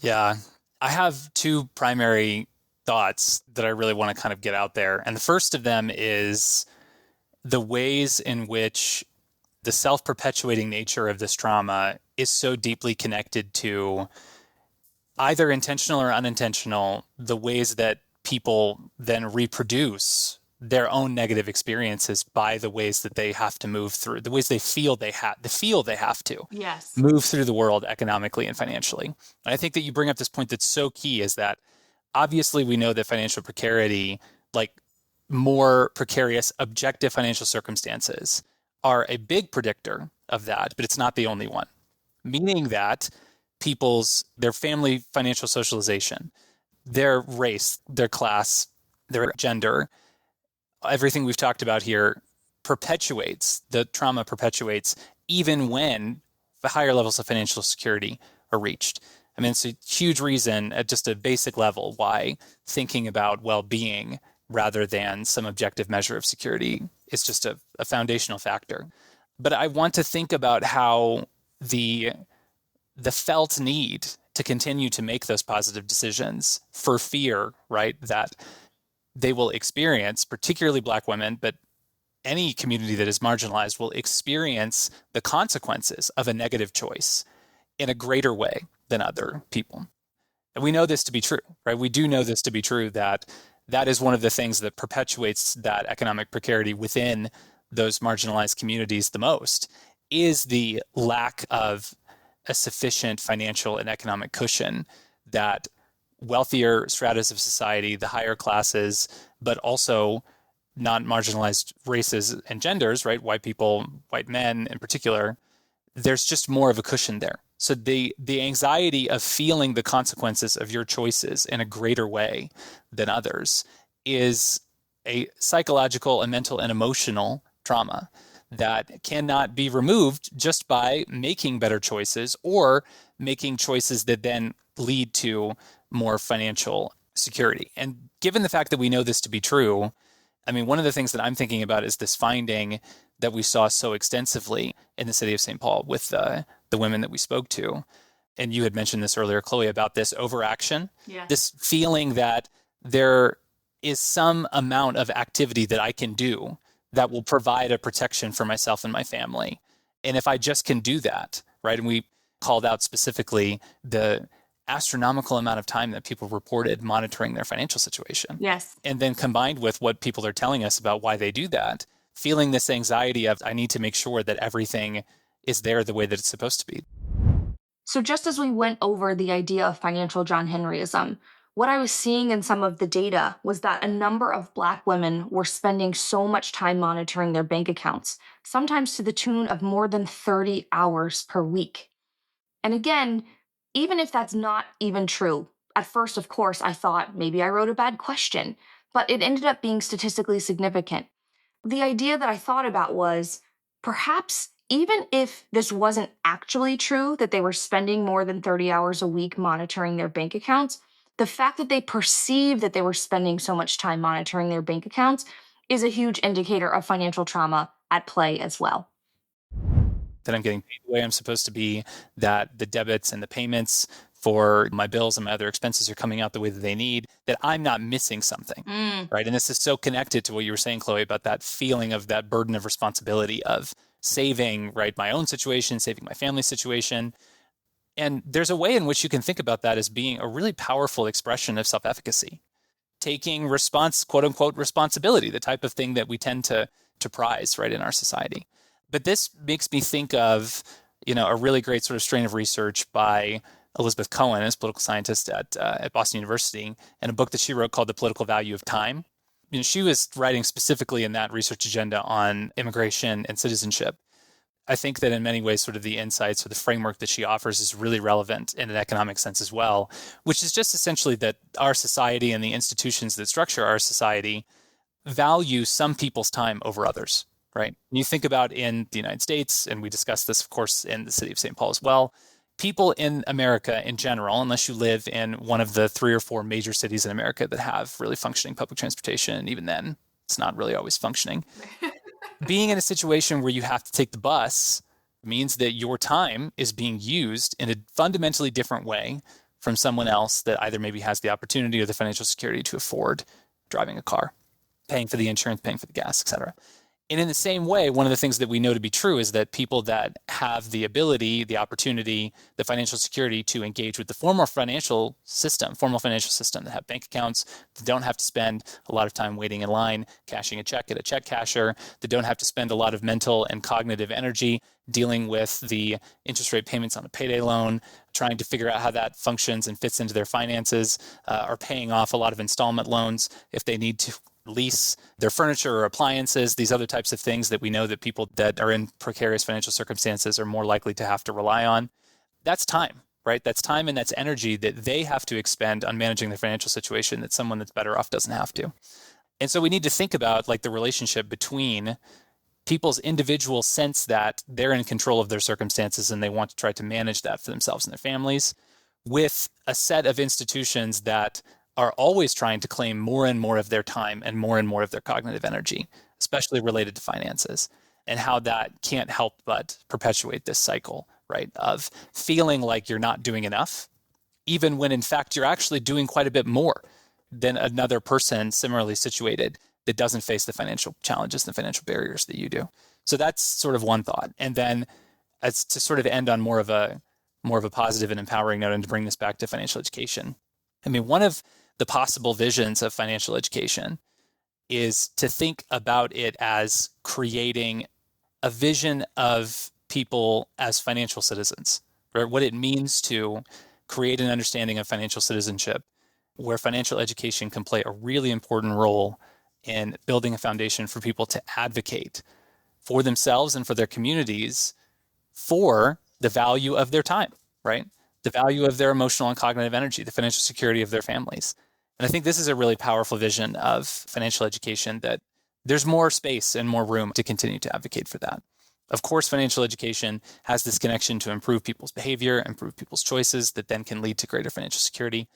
Yeah, I have two primary thoughts that I really want to kind of get out there. And the first of them is the ways in which the self-perpetuating nature of this trauma is so deeply connected to either intentional or unintentional, the ways that people then reproduce their own negative experiences by the ways that they have to move through, the ways they feel they have to Yes. move through the world economically and financially. And I think that you bring up this point that's so key, is that obviously we know that financial precarity, like more precarious objective financial circumstances, are a big predictor of that, but it's not the only one. Meaning that their family financial socialization, their race, their class, their gender, everything we've talked about here the trauma perpetuates even when the higher levels of financial security are reached. I mean, it's a huge reason at just a basic level why thinking about well-being rather than some objective measure of security is just a foundational factor. But I want to think about how the felt need to continue to make those positive decisions for fear, right, that they will experience, particularly Black women, but any community that is marginalized will experience the consequences of a negative choice in a greater way than other people. And we know this to be true, right? We do know this to be true, that is one of the things that perpetuates that economic precarity within those marginalized communities the most, is the lack of a sufficient financial and economic cushion that wealthier stratas of society, the higher classes, but also non-marginalized races and genders, right? White people, white men in particular, there's just more of a cushion there. So the anxiety of feeling the consequences of your choices in a greater way than others is a psychological and mental and emotional trauma that cannot be removed just by making better choices or making choices that then lead to more financial security. And given the fact that we know this to be true, I mean, one of the things that I'm thinking about is this finding that we saw so extensively in the city of St. Paul with the women that we spoke to. And you had mentioned this earlier, Chloe, about this overaction, this feeling that there is some amount of activity that I can do that will provide a protection for myself and my family. And if I just can do that, right? And we called out specifically the astronomical amount of time that people reported monitoring their financial situation. Yes. And then combined with what people are telling us about why they do that, feeling this anxiety of, I need to make sure that everything is there the way that it's supposed to be. So just as we went over the idea of financial John Henryism, what I was seeing in some of the data was that a number of Black women were spending so much time monitoring their bank accounts, sometimes to the tune of more than 30 hours per week. And again, even if that's not even true, at first, of course, I thought maybe I wrote a bad question, but it ended up being statistically significant. The idea that I thought about was perhaps even if this wasn't actually true, that they were spending more than 30 hours a week monitoring their bank accounts, the fact that they perceived that they were spending so much time monitoring their bank accounts is a huge indicator of financial trauma at play as well. That I'm getting paid the way I'm supposed to be, that the debits and the payments for my bills and my other expenses are coming out the way that they need, that I'm not missing something, right? And this is so connected to what you were saying, Chloe, about that feeling of that burden of responsibility of saving, right, my own situation, saving my family's situation. And there's a way in which you can think about that as being a really powerful expression of self-efficacy, taking quote unquote, responsibility, the type of thing that we tend to prize, right, in our society. But this makes me think of, a really great sort of strain of research by Elizabeth Cohen, a political scientist at Boston University, and a book that she wrote called The Political Value of Time. She was writing specifically in that research agenda on immigration and citizenship. I think that in many ways, sort of the insights or the framework that she offers is really relevant in an economic sense as well, which is just essentially that our society and the institutions that structure our society value some people's time over others, right? You think about in the United States, and we discussed this, of course, in the city of St. Paul as well, people in America in general, unless you live in one of the 3 or 4 major cities in America that have really functioning public transportation, even then, it's not really always functioning. Being in a situation where you have to take the bus means that your time is being used in a fundamentally different way from someone else that either maybe has the opportunity or the financial security to afford driving a car, paying for the insurance, paying for the gas, etc. And in the same way, one of the things that we know to be true is that people that have the ability, the opportunity, the financial security to engage with the formal financial system that have bank accounts, that don't have to spend a lot of time waiting in line, cashing a check at a check casher, that don't have to spend a lot of mental and cognitive energy dealing with the interest rate payments on a payday loan, trying to figure out how that functions and fits into their finances, or paying off a lot of installment loans if they need to lease their furniture or appliances, these other types of things that we know that people that are in precarious financial circumstances are more likely to have to rely on. That's time, right? That's time and that's energy that they have to expend on managing their financial situation that someone that's better off doesn't have to. And so we need to think about like the relationship between people's individual sense that they're in control of their circumstances and they want to try to manage that for themselves and their families with a set of institutions that are always trying to claim more and more of their time and more of their cognitive energy, especially related to finances, and how that can't help but perpetuate this cycle, right, of feeling like you're not doing enough, even when in fact you're actually doing quite a bit more than another person similarly situated that doesn't face the financial challenges and the financial barriers that you do. So that's sort of one thought. And then as to sort of end on more of a positive and empowering note and to bring this back to financial education. I mean, one of the possible visions of financial education is to think about it as creating a vision of people as financial citizens, right? What it means to create an understanding of financial citizenship, where financial education can play a really important role in building a foundation for people to advocate for themselves and for their communities for the value of their time, right? The value of their emotional and cognitive energy, the financial security of their families. And I think this is a really powerful vision of financial education that there's more space and more room to continue to advocate for that. Of course, financial education has this connection to improve people's behavior, improve people's choices that then can lead to greater financial security.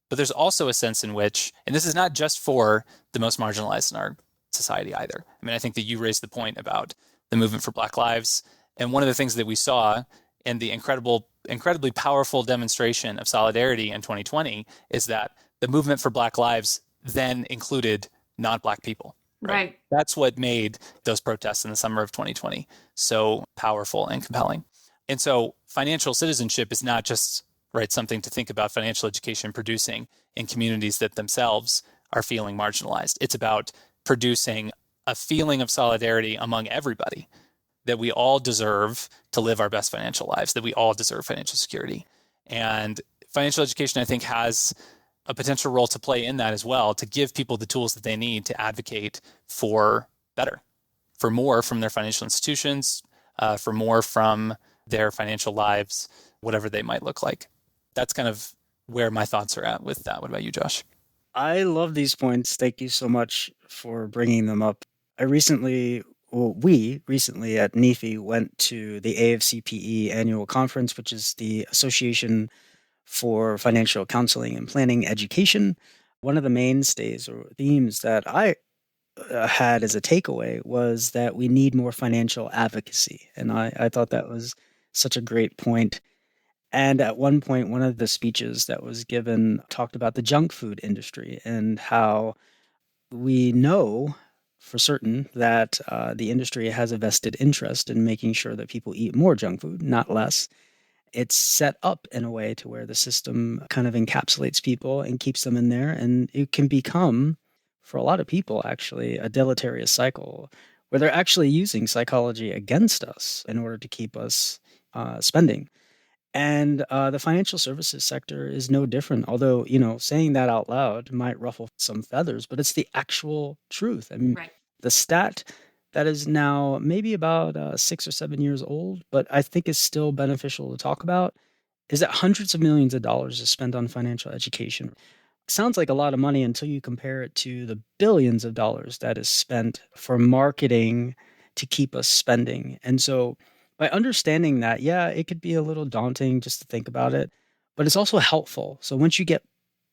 But there's also a sense in which, and this is not just for the most marginalized in our society either. I mean, I think that you raised the point about the movement for Black lives. And one of the things that we saw in the incredibly powerful demonstration of solidarity in 2020 is that the movement for Black lives then included non-Black people. Right. That's what made those protests in the summer of 2020 so powerful and compelling. And so financial citizenship is not just something to think about financial education producing in communities that themselves are feeling marginalized. It's about producing a feeling of solidarity among everybody, that we all deserve to live our best financial lives, that we all deserve financial security. And financial education, I think, has a potential role to play in that as well, to give people the tools that they need to advocate for better, for more from their financial institutions, for more from their financial lives, whatever they might look like. That's kind of where my thoughts are at with that. What about you, Josh? I love these points. Thank you so much for bringing them up. We recently at NEFI went to the AFCPE annual conference, which is the Association for Financial Counseling and Planning Education. One of the mainstays or themes that I had as a takeaway was that we need more financial advocacy. And I thought that was such a great point. And at one point, one of the speeches that was given talked about the junk food industry and how we know for certain that the industry has a vested interest in making sure that people eat more junk food, not less. It's set up in a way to where the system kind of encapsulates people and keeps them in there. And it can become, for a lot of people, actually a deleterious cycle where they're actually using psychology against us in order to keep us spending. And the financial services sector is no different. Although, saying that out loud might ruffle some feathers, but it's the actual truth. I mean, Right. the stat that is now maybe about 6 or 7 years old, but I think is still beneficial to talk about, is that hundreds of millions of dollars is spent on financial education. Sounds like a lot of money until you compare it to the billions of dollars that is spent for marketing to keep us spending. And so By understanding that, yeah, it could be a little daunting just to think about it, but it's also helpful. So once you get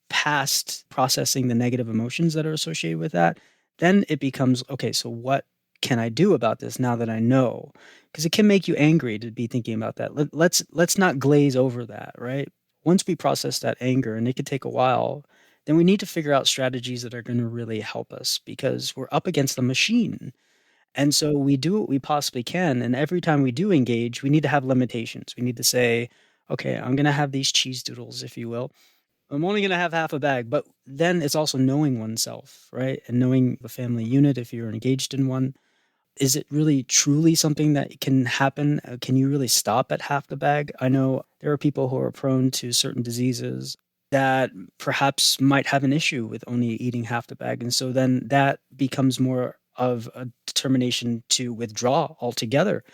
past processing the negative emotions that are associated with that, then it becomes okay, so what can I do about this now that I know? Because it can make you angry to be thinking about that. Let's not glaze over that, right? Once we process that anger, and it could take a while, then we need to figure out strategies that are going to really help us because we're up against the machine. And so we do what we possibly can. And every time we do engage, we need to have limitations. We need to say, okay, I'm going to have these cheese doodles, if you will. I'm only going to have half a bag. But then it's also knowing oneself, right? And knowing the family unit, if you're engaged in one. Is it really truly something that can happen? Can you really stop at half the bag? I know there are people who are prone to certain diseases that perhaps might have an issue with only eating half the bag. And so then that becomes more of a determination to withdraw altogether.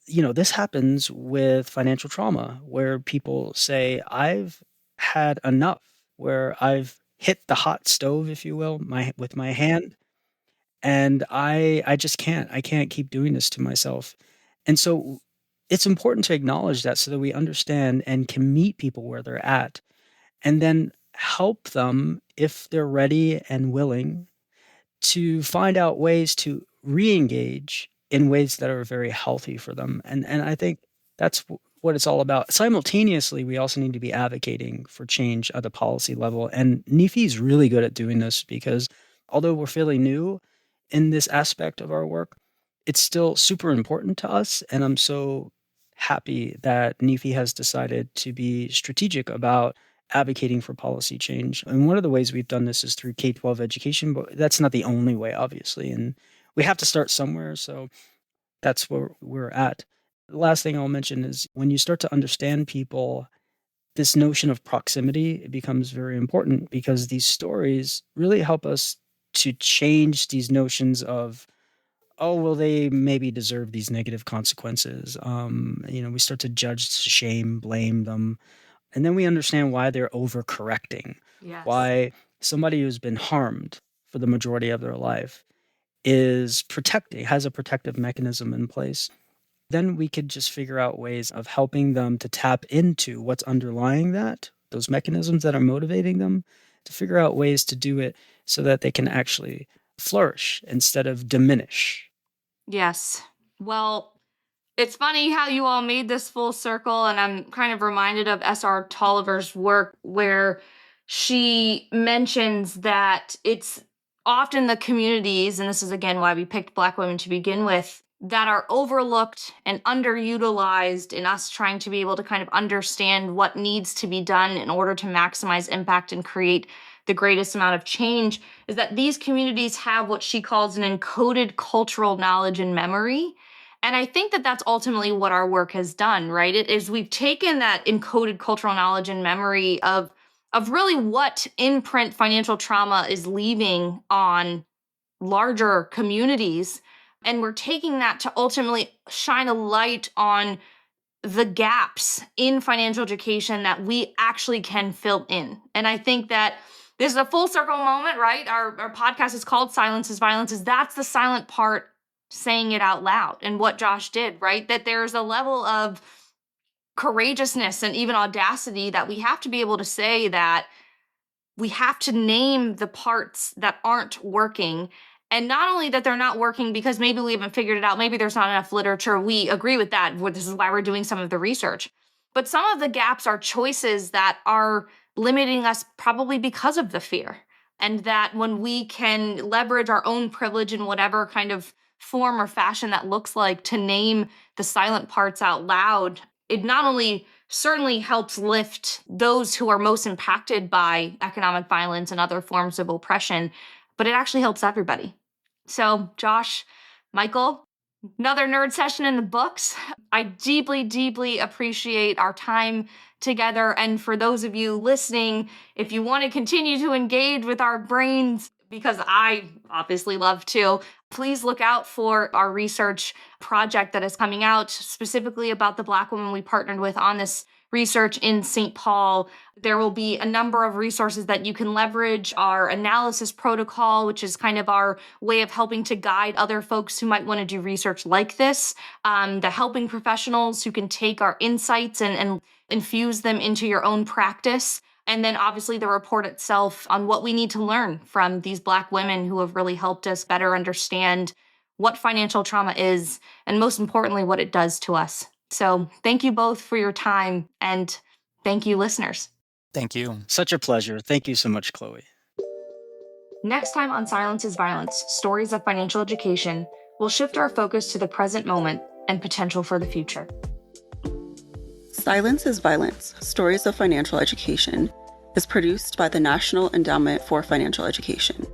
This happens with financial trauma where people say, I've had enough, where I've hit the hot stove, if you will, with my hand, and I just can't. I can't keep doing this to myself. And so it's important to acknowledge that so that we understand and can meet people where they're at and then help them if they're ready and willing to find out ways to re-engage in ways that are very healthy for them. And I think that's what it's all about. Simultaneously, we also need to be advocating for change at the policy level. And NIFI is really good at doing this because although we're fairly new in this aspect of our work, it's still super important to us. And I'm so happy that NIFI has decided to be strategic about advocating for policy change. And one of the ways we've done this is through K-12 education, but that's not the only way, obviously. And we have to start somewhere. So that's where we're at. The last thing I'll mention is when you start to understand people, this notion of proximity, it becomes very important because these stories really help us to change these notions of, oh, well, they maybe deserve these negative consequences. We start to judge, shame, blame them. And then we understand why they're overcorrecting, Yes. why somebody who's been harmed for the majority of their life is protecting, has a protective mechanism in place. Then we could just figure out ways of helping them to tap into what's underlying that, those mechanisms that are motivating them, to figure out ways to do it so that they can actually flourish instead of diminish. Yes. Well, it's funny how you all made this full circle, and I'm kind of reminded of S.R. Tolliver's work where she mentions that it's often the communities, and this is again why we picked Black women to begin with, that are overlooked and underutilized in us trying to be able to kind of understand what needs to be done in order to maximize impact and create the greatest amount of change, is that these communities have what she calls an encoded cultural knowledge and memory. And I think that that's ultimately what our work has done, right? It is we've taken that encoded cultural knowledge and memory of really what imprint financial trauma is leaving on larger communities, and we're taking that to ultimately shine a light on the gaps in financial education that we actually can fill in. And I think that this is a full circle moment, right? Our podcast is called Silence is Violence. That's the silent part, saying it out loud, and what Josh did, right? That there's a level of courageousness and even audacity that we have to be able to say that we have to name the parts that aren't working. And not only that they're not working because maybe we haven't figured it out, maybe there's not enough literature. We agree with that. This is why we're doing some of the research. But some of the gaps are choices that are limiting us probably because of the fear. And that when we can leverage our own privilege in whatever kind of form or fashion that looks like to name the silent parts out loud, it not only certainly helps lift those who are most impacted by economic violence and other forms of oppression, but it actually helps everybody. So, Josh, Michael, another nerd session in the books. I deeply, deeply appreciate our time together. And for those of you listening, if you want to continue to engage with our brains, because I obviously love to. Please look out for our research project that is coming out specifically about the Black women we partnered with on this research in St. Paul. There will be a number of resources that you can leverage. Our analysis protocol, which is kind of our way of helping to guide other folks who might want to do research like this. The helping professionals who can take our insights and infuse them into your own practice. And then obviously the report itself on what we need to learn from these Black women who have really helped us better understand what financial trauma is, and most importantly, what it does to us. So thank you both for your time, and thank you, listeners. Thank you. Such a pleasure. Thank you so much, Chloe. Next time on Silence is Violence, Stories of Financial Education, we'll shift our focus to the present moment and potential for the future. Silence is Violence, Stories of Financial Education is produced by the National Endowment for Financial Education,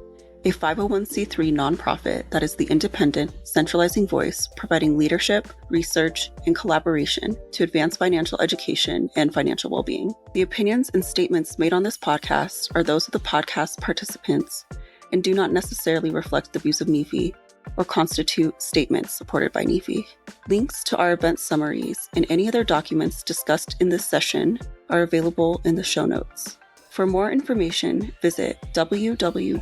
a 501c3 nonprofit that is the independent, centralizing voice providing leadership, research, and collaboration to advance financial education and financial well-being. The opinions and statements made on this podcast are those of the podcast participants and do not necessarily reflect the views of NEFI or constitute statements supported by NEFI. Links to our event summaries and any other documents discussed in this session are available in the show notes. For more information, visit www.nefi.org.